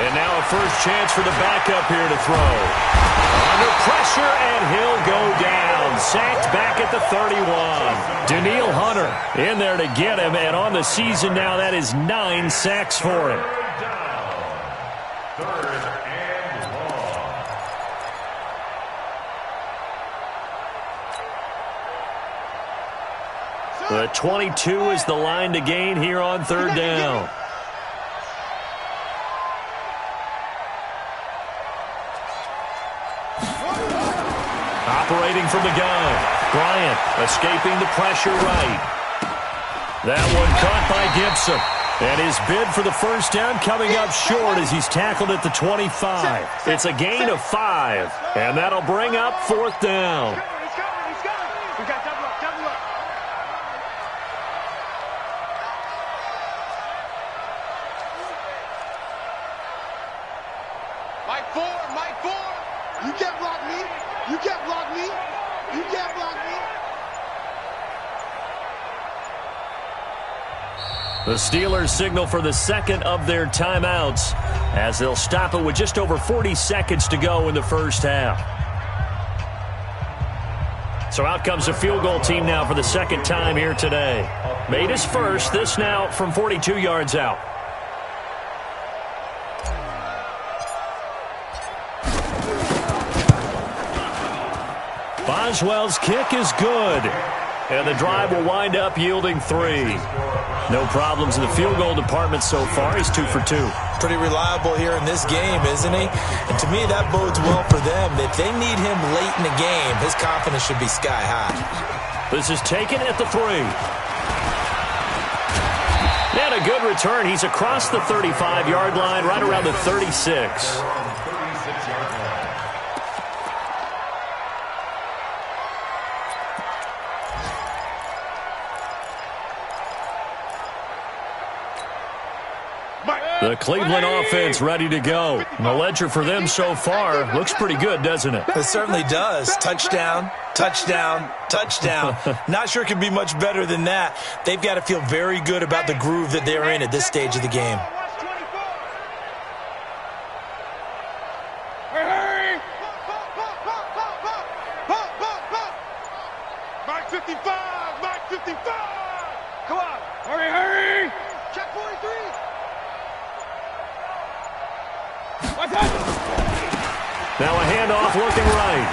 And now a first chance for the backup here to throw. Under pressure, and he'll go down. Sacked back at the 31. Daniil Hunter in there to get him, and on the season now, that is 9 sacks for him. Third and long. The 22 is the line to gain here on third down. Operating from the gun. Bryant escaping the pressure right. That one caught by Gibson. And his bid for the first down coming up short as he's tackled at the 25. It's a gain of 5. And that'll bring up fourth down. We got double up, double up. Mike 4, Mike 4. You can't block me. You can't block me. You can't block me. The Steelers signal for the second of their timeouts as they'll stop it with just over 40 seconds to go in the first half. So out comes the field goal team now for the second time here today. Made his first, this now from 42 yards out. Boswell's kick is good. And the drive will wind up yielding 3. No problems in the field goal department so far. He's 2 for 2. Pretty reliable here in this game, isn't he? And to me, that bodes well for them. If they need him late in the game, his confidence should be sky high. This is taken at the 3. And a good return. He's across the 35-yard line, right around the 36. The Cleveland offense ready to go. The ledger for them so far looks pretty good, doesn't it? It certainly does. Touchdown, touchdown, touchdown. Not sure it can be much better than that. They've got to feel very good about the groove that they're in at this stage of the game. Mike 55, Mike 55. Come on, hurry, hurry. Check 43. Now a handoff looking right.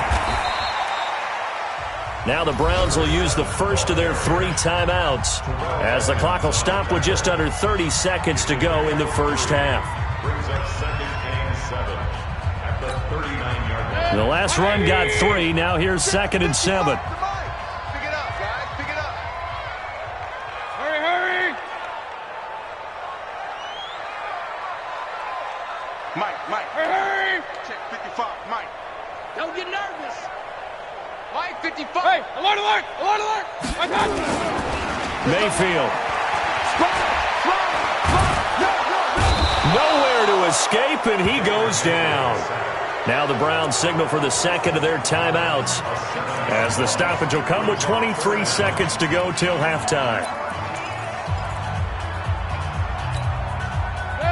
Now the Browns will use the first of their 3 timeouts as the clock will stop with just under 30 seconds to go in the first half. Brings up second and 7 at the 39-yard line. The last run got 3. Now here's 2nd and 7. Pick it up, guys. Pick it up. Hurry, hurry. Mike. Hurry. Check 55, Mike. Don't get nervous. Mike 55. Hey, alert, alert, alert, alert. Mayfield. Nowhere to escape, and he goes down. Now the Browns signal for the second of their timeouts as the stoppage will come with 23 seconds to go till halftime.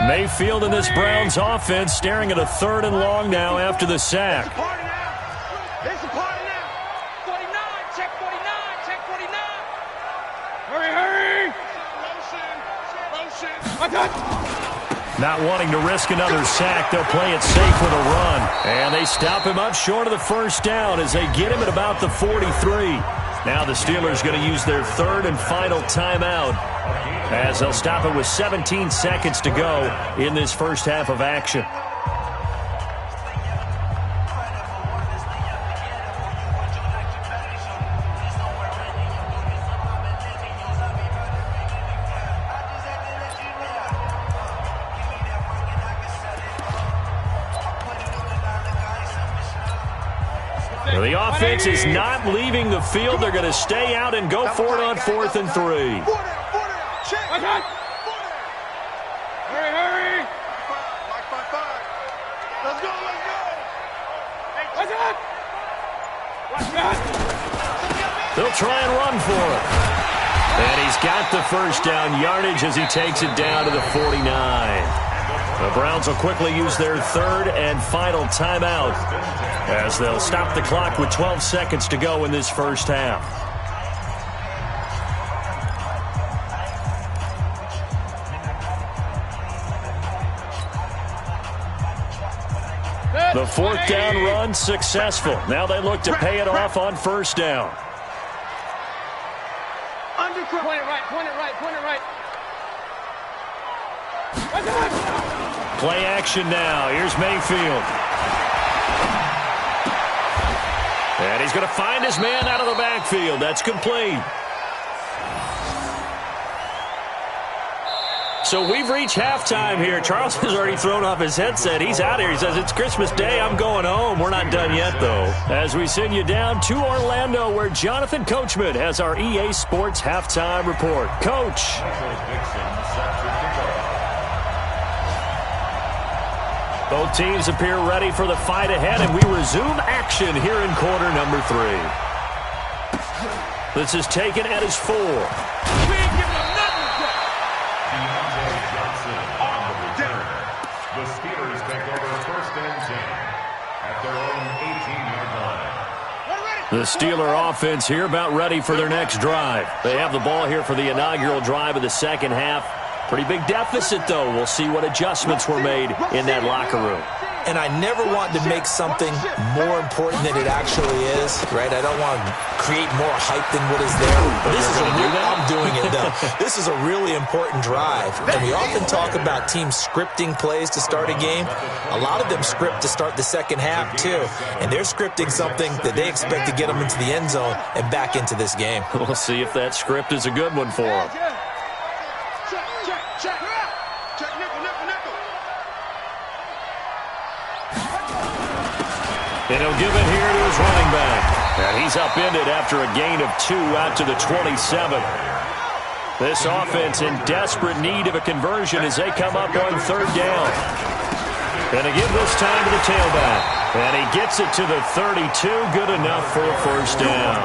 Mayfield and this Browns offense staring at a 3rd and long now after the sack. It's a party now. 49, check 49, check 49. Hurry. Motion. Not wanting to risk another sack, they'll play it safe with a run. And they stop him up short of the first down as they get him at about the 43. Now the Steelers going to use their 3rd and final timeout as they'll stop it with 17 seconds to go in this first half of action. The offense is not leaving the field. They're going to stay out and go for it on 4th and 3. Hurry. Let's go. They'll try and run for it. And he's got the first down yardage as he takes it down to the 49. The Browns will quickly use their third and final timeout as they'll stop the clock with 12 seconds to go in this first half. The fourth down run successful. Now they look to pay it off on first down. Point it right, point it right, point it right. Play action now. Here's Mayfield. And he's going to find his man out of the backfield. That's complete. So we've reached halftime here. Charles has already thrown off his headset. He's out here. He says, it's Christmas Day. I'm going home. We're not done yet, though. As we send you down to Orlando, where Jonathan Coachman has our EA Sports halftime report. Coach. Both teams appear ready for the fight ahead, and we resume action here in quarter number 3. This is taken at his 4. The Steelers take over first and 10 at their own 18-yard line. The Steeler offense here about ready for their next drive. They have the ball here for the inaugural drive of the second half. Pretty big deficit, though. We'll see what adjustments were made in that locker room. And I never want to make something more important than it actually is, right? I don't want to create more hype than what is there. But this is I'm doing it, though. This is a really important drive. And we often talk about teams scripting plays to start a game. A lot of them script to start the second half, too. And they're scripting something that they expect to get them into the end zone and back into this game. We'll see if that script is a good one for them. And he'll give it here to his running back. And he's upended after a gain of 2 out to the 27. This offense in desperate need of a conversion as they come up on third down. And again this time to the tailback. And he gets it to the 32. Good enough for a first down.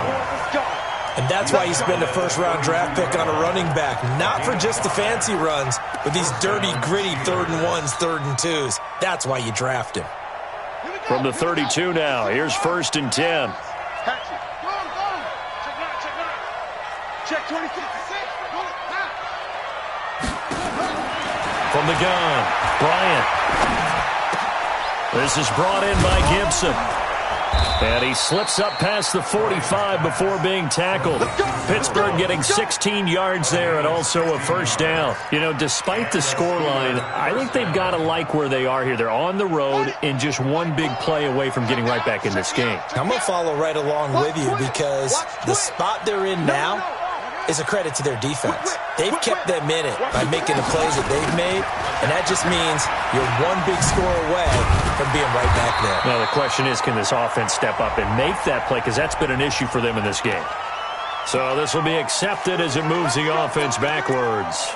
And that's why you spend a first-round draft pick on a running back. Not for just the fancy runs, but these dirty, gritty 3rd and 1s, 3rd and 2s. That's why you draft him. From the 32 now, here's first and 10. Check 26. From the gun, Bryant. This is brought in by Gibson. And he slips up past the 45 before being tackled. Pittsburgh getting 16 yards there and also a first down. You know, despite the scoreline, I think they've got to like where they are here. They're on the road and just one big play away from getting right back in this game. I'm going to follow right along with you because the spot they're in now is a credit to their defense. They've kept them in it by making the plays that they've made, and that just means you're one big score away from being right back there. Now, the question is, can this offense step up and make that play? Because that's been an issue for them in this game. So this will be accepted as it moves the offense backwards.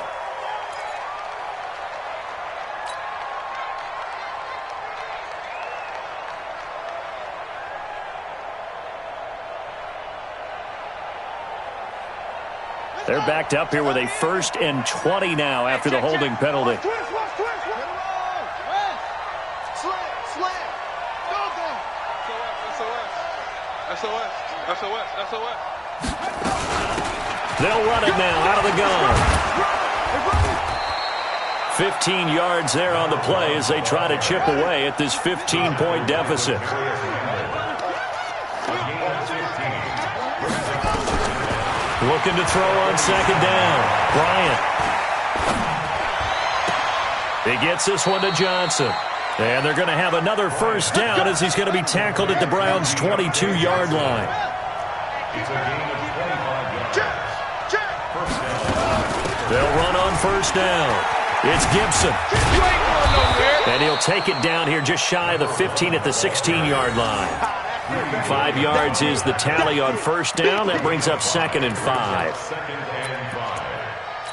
They're backed up here with a 1st and 20 now after the holding penalty. They'll run it now out of the gun. 15 yards there on the play as they try to chip away at this 15-point deficit. Looking to throw on second down. Bryant. He gets this one to Johnson. And they're going to have another first down as he's going to be tackled at the Browns' 22-yard line. They'll run on first down. It's Gibson. And he'll take it down here just shy of the 15 at the 16-yard line. 5 yards is the tally on first down. That brings up 2nd and 5. Second and 5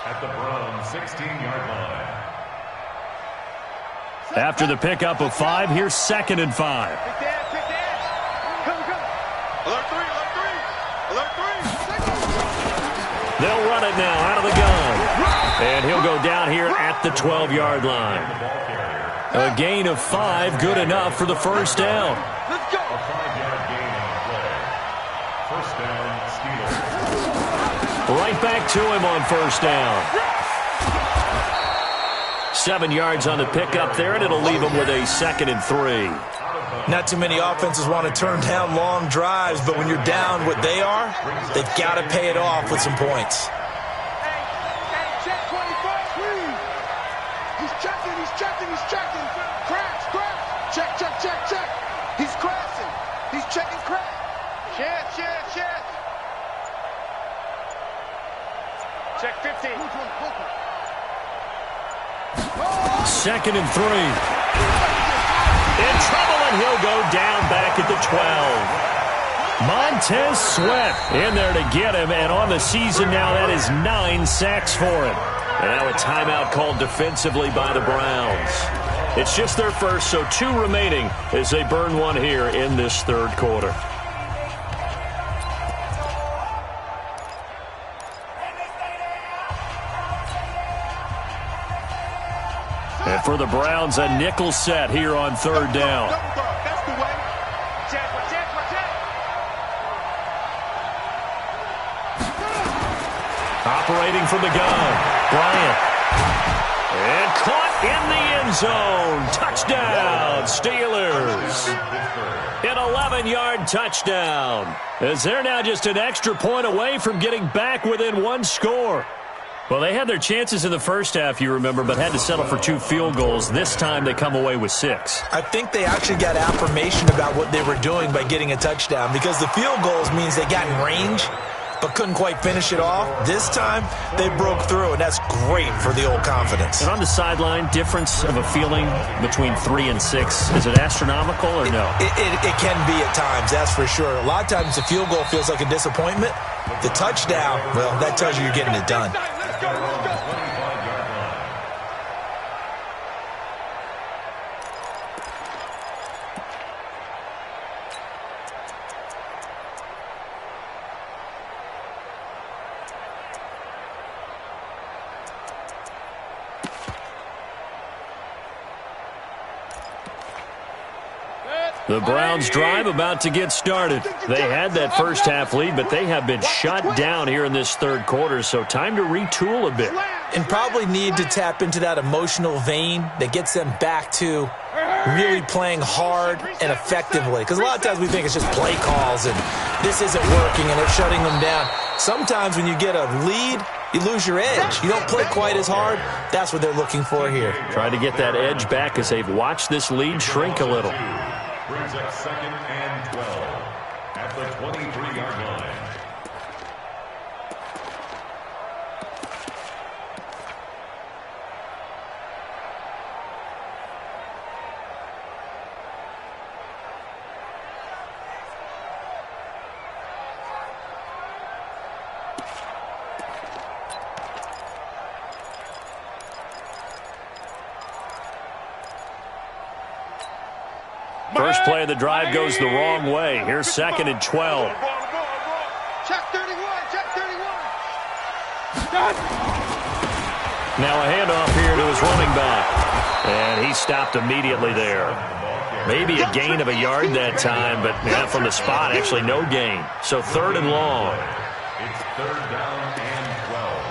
at the Browns' 16-yard line. After the pickup of 5, here's 2nd and 5. They'll run it now out of the gun. And he'll go down here at the 12-yard line. A gain of 5, good enough for the first down. Let's go. A 5-yard gain on the play. First down, Steelers. Right back to him on first down. 7 yards on the pickup there, and it'll leave him with a 2nd and 3. Not too many offenses want to turn down long drives, but when you're down what they are, they've got to pay it off with some points. Hey, check 24, please. He's checking. Crash. Check. He's crashing. He's checking crash. Yes. Check 15. 2nd and 3. In trouble, and he'll go down back at the 12. Montez Sweat in there to get him, and on the season now, that is 9 sacks for him. And now a timeout called defensively by the Browns. It's just their first, so 2 remaining as they burn one here in this third quarter. And for the Browns, a nickel set here on third down. That's the way. Check. Operating from the gun, Bryant. And caught in the end zone. Touchdown, Steelers. An 11-yard touchdown. As they're now just an extra point away from getting back within 1 score. Well, they had their chances in the first half, you remember, but had to settle for 2 field goals. This time they come away with 6. I think they actually got affirmation about what they were doing by getting a touchdown, because the field goals means they got in range but couldn't quite finish it off. This time they broke through, and that's great for the old confidence. And on the sideline, difference of a feeling between 3 and 6, is it astronomical or no? It can be at times, that's for sure. A lot of times the field goal feels like a disappointment. The touchdown, well, that tells you you're getting it done. Let's go. The Browns drive about to get started. They had that first half lead, but they have been shut down here in this third quarter, so time to retool a bit. And probably need to tap into that emotional vein that gets them back to really playing hard and effectively. Because a lot of times we think it's just play calls and this isn't working and it's shutting them down. Sometimes when you get a lead, you lose your edge. You don't play quite as hard. That's what they're looking for here. Try to get that edge back as they've watched this lead shrink a little. Brings up 2nd and 12 at the 23-yard line. First play of the drive goes the wrong way. Here's 2nd and 12. Check 31. Now a handoff here to his running back. And he stopped immediately there. Maybe a gain of a yard that time, but from the spot, actually no gain. So 3rd and long. It's 3rd down and 12.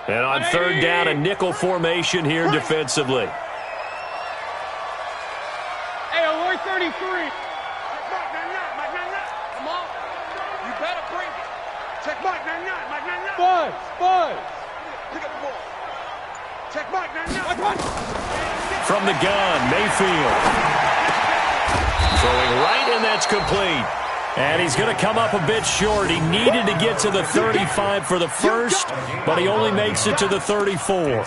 And on 3rd down, a nickel formation here defensively. Hey, Lloyd 33. Come on. You better bring it. Check Mike 99. Buzz. Pick up the ball. Check Mike 99. From the gun, Mayfield. Throwing right, and that's complete. And he's going to come up a bit short. He needed to get to the 35 for the first, but he only makes it to the 34.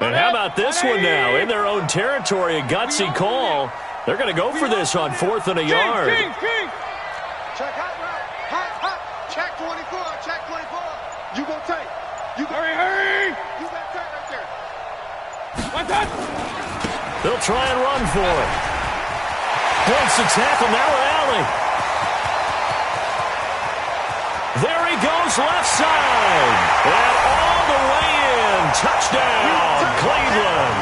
And how about this one now? In their own territory, a gutsy call. They're going to go for this on 4th and a yard. Check hot. Check 24. Check 24. You gonna take. Hurry. You got take right there. One touch. They'll try and run for it. Breaks the tackle. Now Alley. There he goes, left side. And all the way in. Touchdown, Cleveland.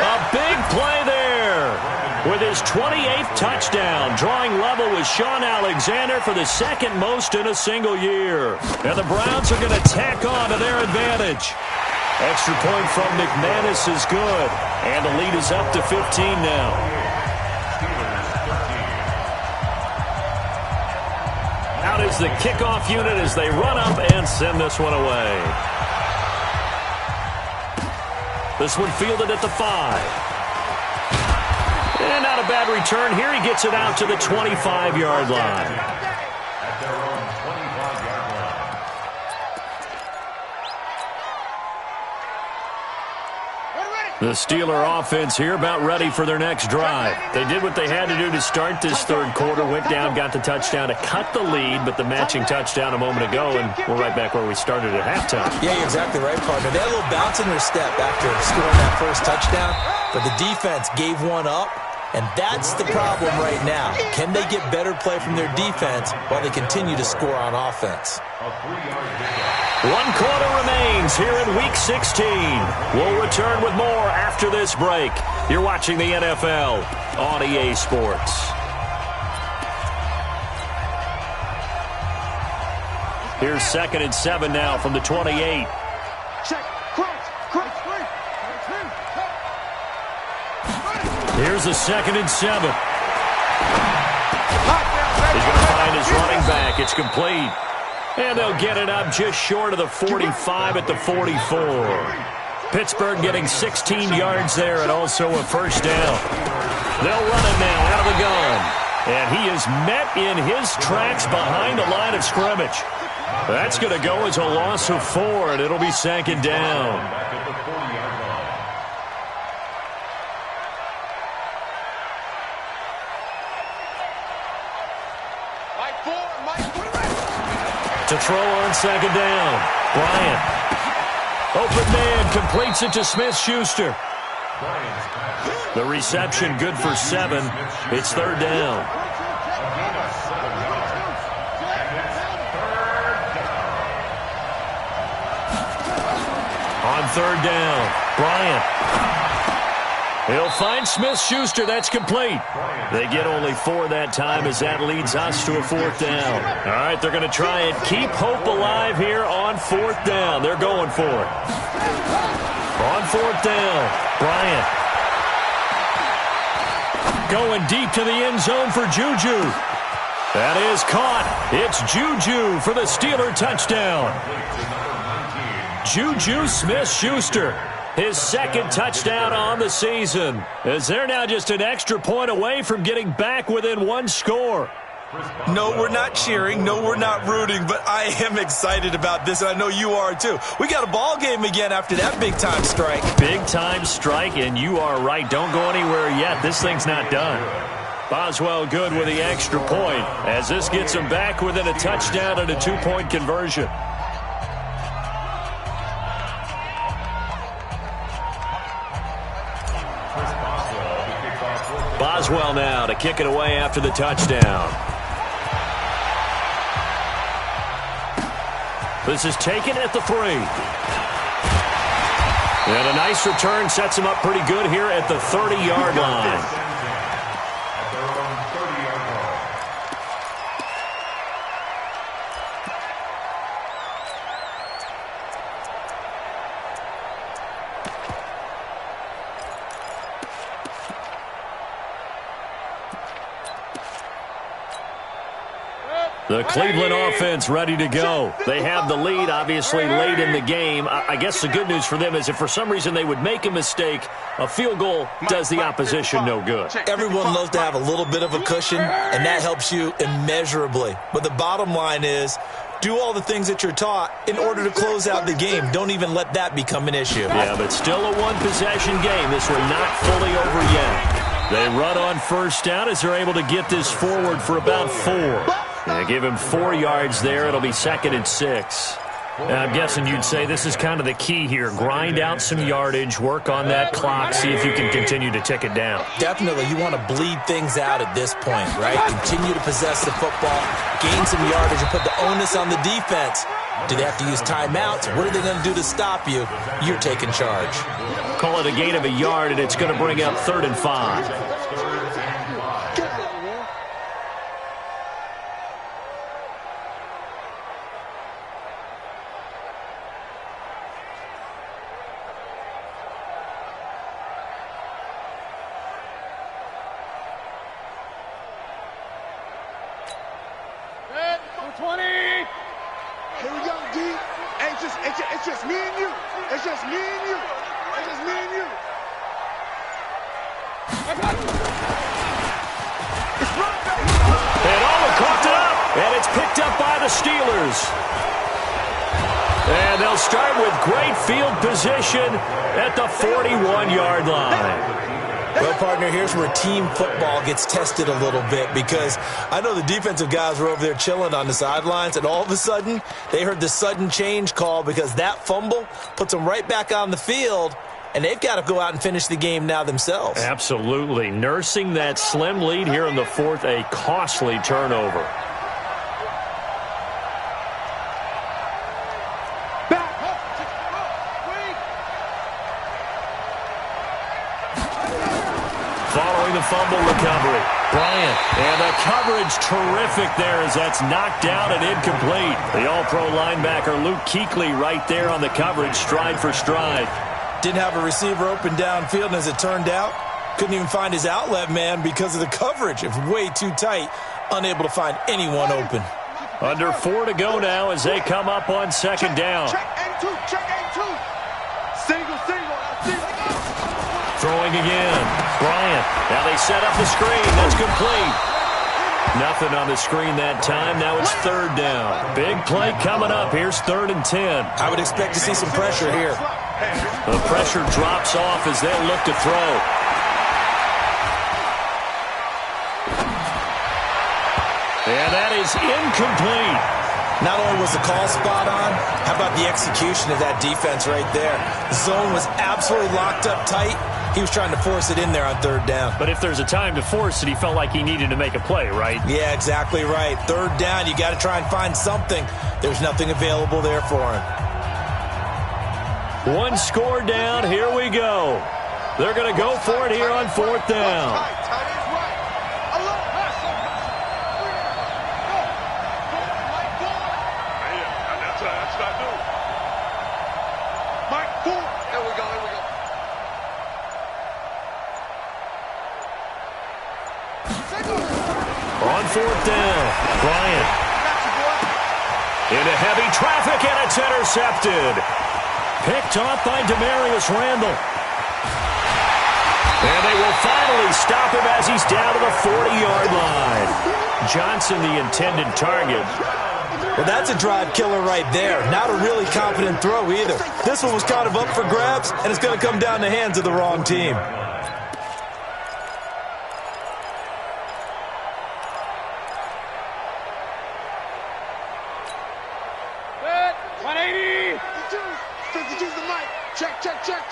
A big play there. With his 28th touchdown, drawing level with Sean Alexander for the second most in a single year. And the Browns are going to tack on to their advantage. Extra point from McManus is good. And the lead is up to 15 now. Out is the kickoff unit as they run up and send this one away. This one fielded at the 5. And not a bad return here. He gets it out to the 25-yard line. At their own 25-yard line. The Steeler offense here about ready for their next drive. They did what they had to do to start this third quarter. Went down, got the touchdown to cut the lead, but the matching touchdown a moment ago, and we're right back where we started at halftime. Yeah, you're exactly right, partner. They had a little bounce in their step after scoring that first touchdown, but the defense gave one up. And that's the problem right now. Can they get better play from their defense while they continue to score on offense? 1 quarter remains here in Week 16. We'll return with more after this break. You're watching the NFL on EA Sports. Here's 2nd and 7 now from the 28. Here's a 2nd and 7. He's going to find his running back. It's complete. And they'll get it up just short of the 45 at the 44. Pittsburgh getting 16 yards there and also a first down. They'll run it now out of the gun. And he is met in his tracks behind the line of scrimmage. That's going to go as a loss of 4, and it'll be 2nd down. To throw on 2nd down. Bryant. Open man completes it to Smith-Schuster. The reception good for 7. It's 3rd down. On 3rd down, Bryant. He'll find Smith-Schuster. That's complete. They get only 4 that time as that leads us to a 4th down. All right, they're going to try and keep hope alive here on 4th down. They're going for it. On 4th down, Bryant. Going deep to the end zone for Juju. That is caught. It's Juju for the Steeler touchdown. Juju Smith-Schuster. His 2nd touchdown on the season, as they're now just an extra point away from getting back within 1 score. No, we're not cheering. No, we're not rooting, but I am excited about this, and I know you are too. We got a ball game again after that big-time strike. Big-time strike, and you are right. Don't go anywhere yet. This thing's not done. Boswell good with the extra point, as this gets him back within a touchdown and a 2-point conversion. Boswell now to kick it away after the touchdown. This is taken at the 3. And a nice return sets him up pretty good here at the 30-yard line. The Cleveland offense ready to go. They have the lead, obviously, late in the game. I guess the good news for them is if for some reason they would make a mistake, a field goal does the opposition no good. Everyone loves to have a little bit of a cushion, and that helps you immeasurably. But the bottom line is Do all the things that you're taught in order to close out the game. Don't even let that become an issue. Yeah, but still a one-possession game. This one not fully over yet. They run on first down as they're able to get this forward for about 4. And give him 4 yards there. It'll be 2nd and 6. I'm guessing you'd say this is kind of the key here. Grind out some yardage, work on that clock, see if you can continue to tick it down. Definitely. You want to bleed things out at this point, right? Continue to possess the football, gain some yardage, and put the onus on the defense. Do they have to use timeouts? What are they going to do to stop you? You're taking charge. Call it a gain of a yard, and it's going to bring up 3rd and 5. It's just me and you. It's just me and you. It's just me and you. And Owen coughed it up, and it's picked up by the Steelers. And they'll start with great field position at the 41-yard line. Well, partner, here's where team football gets tested a little bit, because I know the defensive guys were over there chilling on the sidelines, and all of a sudden, they heard the sudden change call because that fumble puts them right back on the field, and they've got to go out and finish the game now themselves. Absolutely. Nursing that slim lead here in the 4th, a costly turnover. Following the fumble recovery, Bryant. And the coverage terrific there as that's knocked down and incomplete. The all-pro linebacker Luke Kuechly right there on the coverage, stride for stride. Didn't have a receiver open downfield, and as it turned out, couldn't even find his outlet man because of the coverage. It was way too tight, unable to find anyone open. Under 4 to go now as they come up on 2nd down. Check and 2, check and 2. Single. Throwing again. Bryant. Now they set up the screen. That's complete. Nothing on the screen that time. Now it's 3rd down. Big play coming up. Here's 3rd and 10. I would expect to see some pressure here. The pressure drops off as they'll look to throw. And that is incomplete. Not only was the call spot on, how about the execution of that defense right there? The zone was absolutely locked up tight. He was trying to force it in there on 3rd down. But if there's a time to force it, he felt like he needed to make a play, right? Yeah, exactly right. 3rd down, you got to try and find something. There's nothing available there for him. 1 score down. Here we go. They're going to go for it here on 4th down. On 4th down, Bryant. Into heavy traffic, and it's intercepted. Picked off by Demarius Randall. And they will finally stop him as he's down to the 40-yard line. Johnson, the intended target. Well, that's a drive killer right there. Not a really confident throw either. This one was kind of up for grabs, and it's going to come down the hands of the wrong team.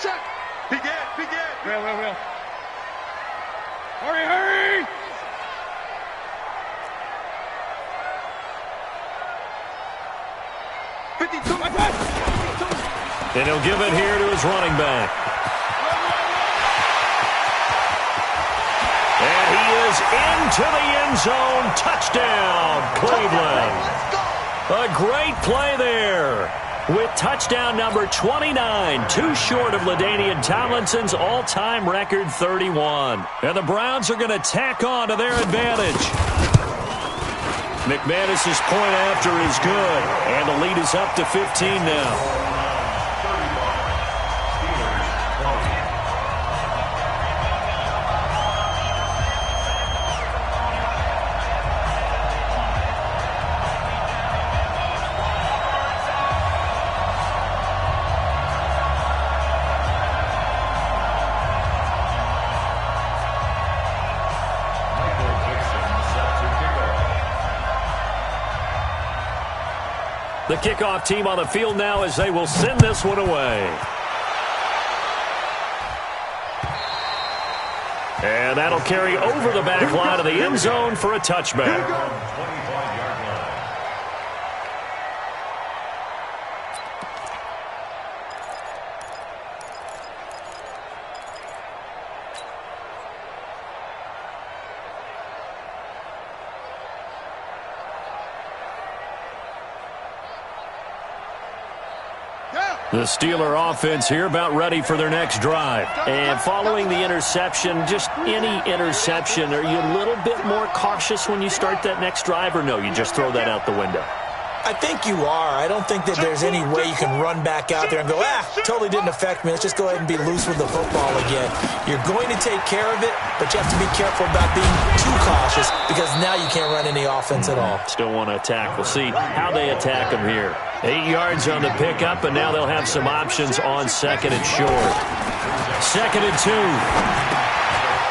Check. Begin. Real. Hurry. And he'll give it here to his running back. And he is into the end zone. Touchdown, Cleveland. A great play there. With touchdown number 29, too short of LaDainian Tomlinson's all-time record 31. And the Browns are going to tack on to their advantage. McManus's point after is good, and the lead is up to 15 now. The kickoff team on the field now as they will send this one away. And that'll carry over the back line of the end zone for a touchback. The Steeler offense here about ready for their next drive. And following the interception, just any interception, are you a little bit more cautious when you start that next drive, or no, you just throw that out the window? I think you are. I don't think that there's any way you can run back out there and go, totally didn't affect me. Let's just go ahead and be loose with the football again. You're going to take care of it, but you have to be careful about being too cautious because now you can't run any offense at all. Still want to attack. We'll see how they attack them here. 8 yards on the pickup, and now they'll have some options on second and short. 2nd and 2.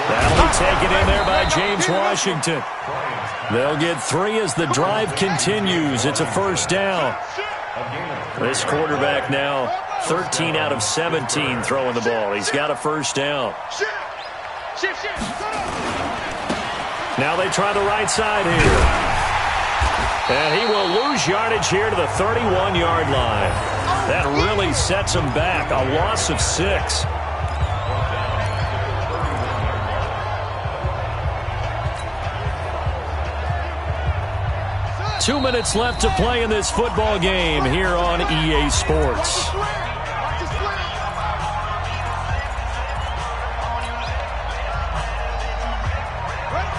That'll be taken in there by James Washington. They'll get 3 as the drive continues. It's a first down. This quarterback now 13 out of 17 throwing the ball. He's got a first down. Now they try the right side here. And he will lose yardage here to the 31-yard line. That really sets him back. A loss of 6. 2 minutes left to play in this football game here on EA Sports.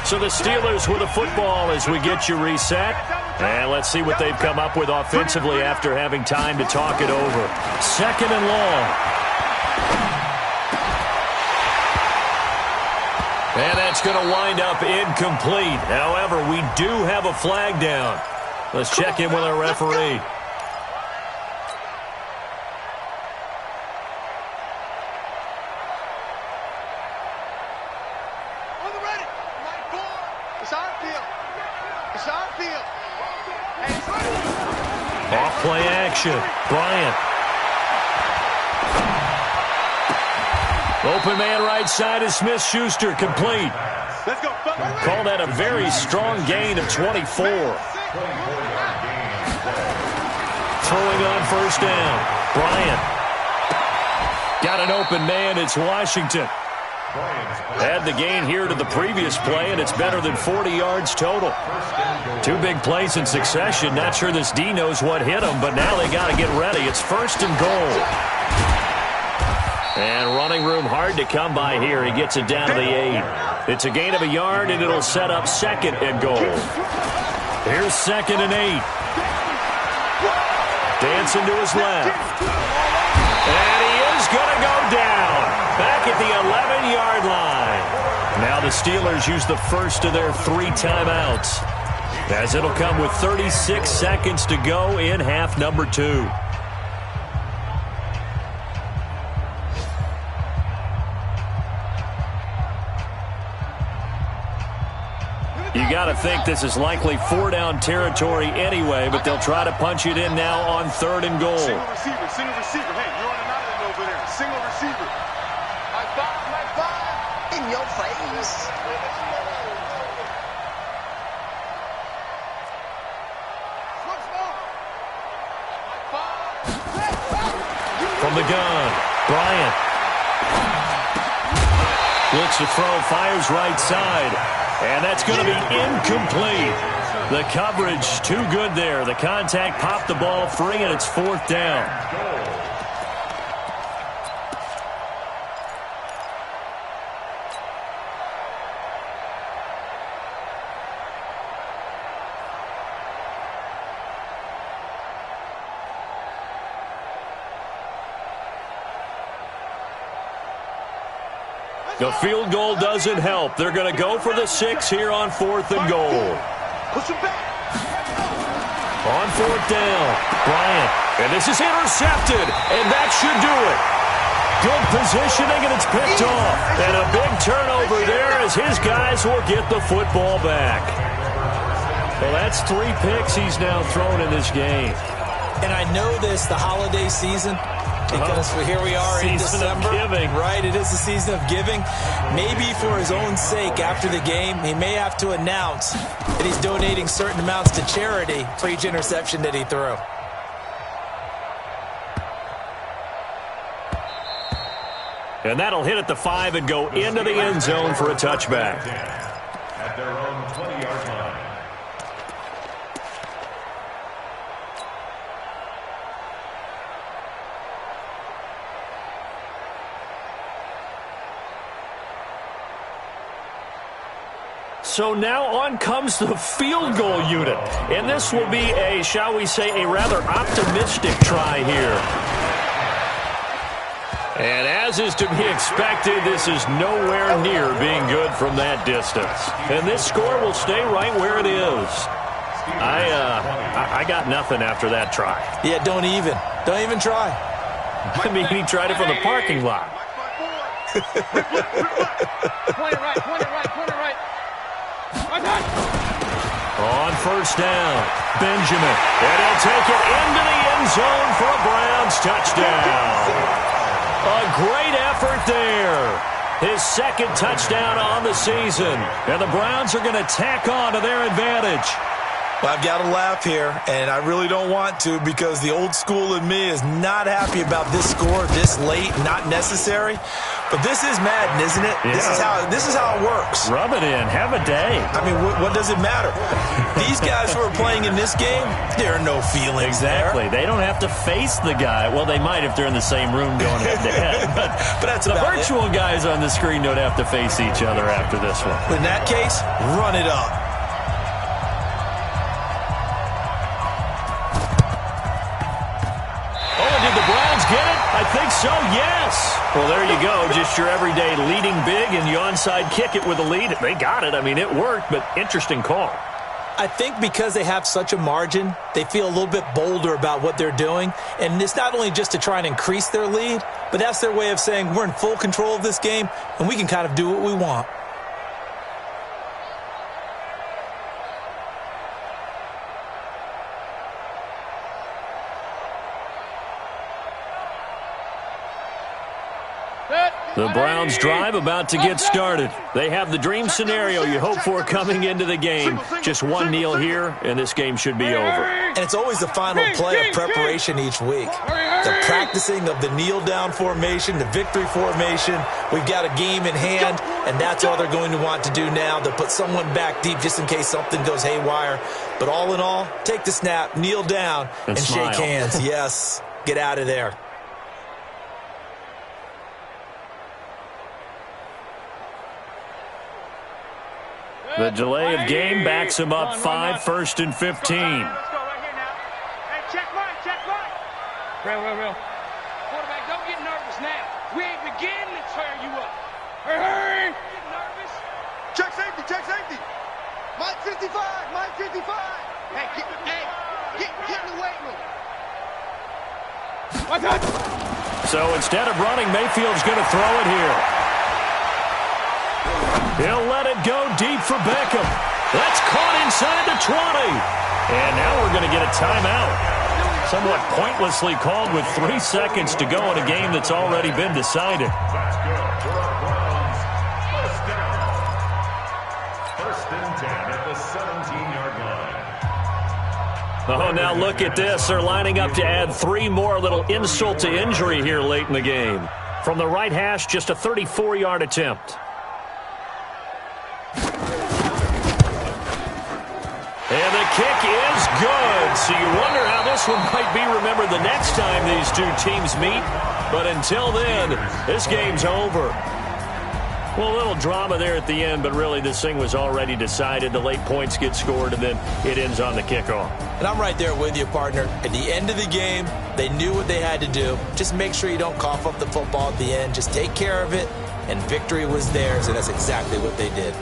So the Steelers with a football as we get you reset. And let's see what they've come up with offensively after having time to talk it over. 2nd and long. And that's going to wind up incomplete. However, we do have a flag down. Let's check in with our referee. Off play action. Bryant. Open man right side is Smith-Schuster, complete. Call that a very strong gain of 24. Throwing on first down. Bryant. Got an open man, it's Washington. Add the gain here to the previous play, and it's better than 40 yards total. 2 big plays in succession. Not sure this D knows what hit him, but now they got to get ready. It's 1st and goal. And running room hard to come by here. He gets it down to the 8. It's a gain of a yard, and it'll set up 2nd and goal. Here's 2nd and 8. Dancing to his left. And he is going to go down. Back at the 11-yard line. Now the Steelers use the first of their 3 timeouts, as it'll come with 36 seconds to go in half number 2. You got to think this is likely 4-down territory anyway, but they'll try to punch it in now on 3rd and goal. Single receiver. Hey, you're on an island over there. Single receiver. High five. In your face. From the gun, Bryant. Looks to throw, fires right side. And that's going to be incomplete. The coverage too good there. The contact popped the ball free, and it's 4th down. The field goal doesn't help. They're going to go for the 6 here on 4th and goal. On 4th down, Bryant. And this is intercepted, and that should do it. Good positioning, and it's picked off. And a big turnover there as his guys will get the football back. Well, that's 3 picks he's now thrown in this game. And I know this, the holiday season, because here we are in December. Season of giving. Right, it is the season of giving. Maybe for his own sake, after the game, he may have to announce that he's donating certain amounts to charity for each interception that he threw. And that'll hit at the 5 and go into the end zone for a touchback. At their own 20-yard line. So now on comes the field goal unit. And this will be a, shall we say, a rather optimistic try here. And as is to be expected, this is nowhere near being good from that distance. And this score will stay right where it is. I got nothing after that try. Yeah, don't even try. I mean, he tried it from the parking lot. Point it right. On first down, Benjamin. And he'll take it into the end zone for a Browns touchdown. A great effort there. His second touchdown on the season. And the Browns are going to tack on to their advantage. Well, I've got to laugh here, and I really don't want to because the old school in me is not happy about this score this late, not necessary. But this is Madden, isn't it? Yeah. This is how it works. Rub it in. Have a day. I mean, what does it matter? These guys who are playing in this game, there are no feelings Exactly. there. They don't have to face the guy. Well, they might if they're in the same room going head-to-head. But that's the about virtual guys on the screen don't have to face each other after this one. In that case, run it up. Did the Browns get it? I think so, yes. Well, there you go. Just your everyday leading big, and you onside kick it with a lead. They got it. I mean, it worked, but interesting call. I think because they have such a margin, they feel a little bit bolder about what they're doing. And it's not only just to try and increase their lead, but that's their way of saying we're in full control of this game, and we can kind of do what we want. The Browns drive about to get started. They have the dream scenario you hope for coming into the game. Just one kneel here, and this game should be over. And it's always the final play of preparation each week. The practicing of the kneel-down formation, the victory formation. We've got a game in hand, and that's all they're going to want to do now. They'll put someone back deep just in case something goes haywire. But all in all, take the snap, kneel down, and shake hands. Yes, get out of there. The delay of game backs him up 5, 1st and 15. Let's go right here now. Hey, check Mike. Real. Quarterback, don't get nervous now. We ain't beginning to tear you up. Hurry! Get nervous. Check safety. Mike 55. Hey, get in the weight room. So instead of running, Mayfield's going to throw it here. He'll let it go deep for Beckham. That's caught inside the 20. And now we're going to get a timeout. Somewhat pointlessly called with 3 seconds to go in a game that's already been decided. That's good for our Browns. First down. 1st and 10 at the 17-yard line. Oh, now look at this. They're lining up to add 3 more. Little insult to injury here late in the game. From the right hash, just a 34-yard attempt. And the kick is good. So you wonder how this one might be remembered the next time these two teams meet. But until then, this game's over. Well, a little drama there at the end, but really this thing was already decided. The late points get scored, and then it ends on the kickoff. And I'm right there with you, partner. At the end of the game, they knew what they had to do. Just make sure you don't cough up the football at the end. Just take care of it, and victory was theirs, and that's exactly what they did.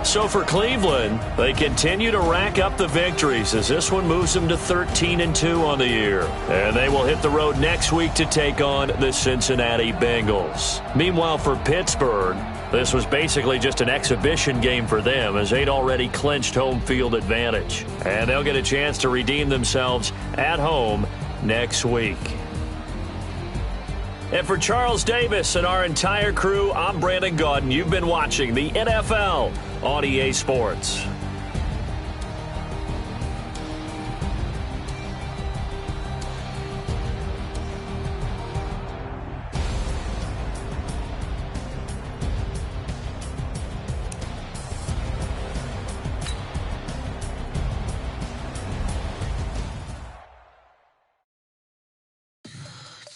So for Cleveland, they continue to rack up the victories as this one moves them to 13-2 on the year. And they will hit the road next week to take on the Cincinnati Bengals. Meanwhile, for Pittsburgh, This was basically just an exhibition game for them as they'd already clinched home field advantage. And they'll get a chance to redeem themselves at home next week. And for Charles Davis and our entire crew, I'm Brandon Gaudin. You've been watching the NFL on EA Sports.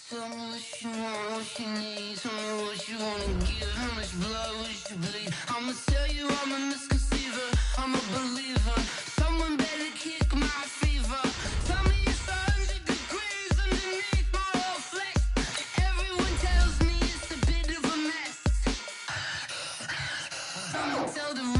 Tell me what you want, what you need. Tell me what you wanna give. How much blood would you bleed? I'ma tell you I'm a misconceiver. I'm a believer. Someone better kick my fever. Tell me it's 100 degrees underneath my whole flesh. Everyone tells me it's a bit of a mess. I'ma tell the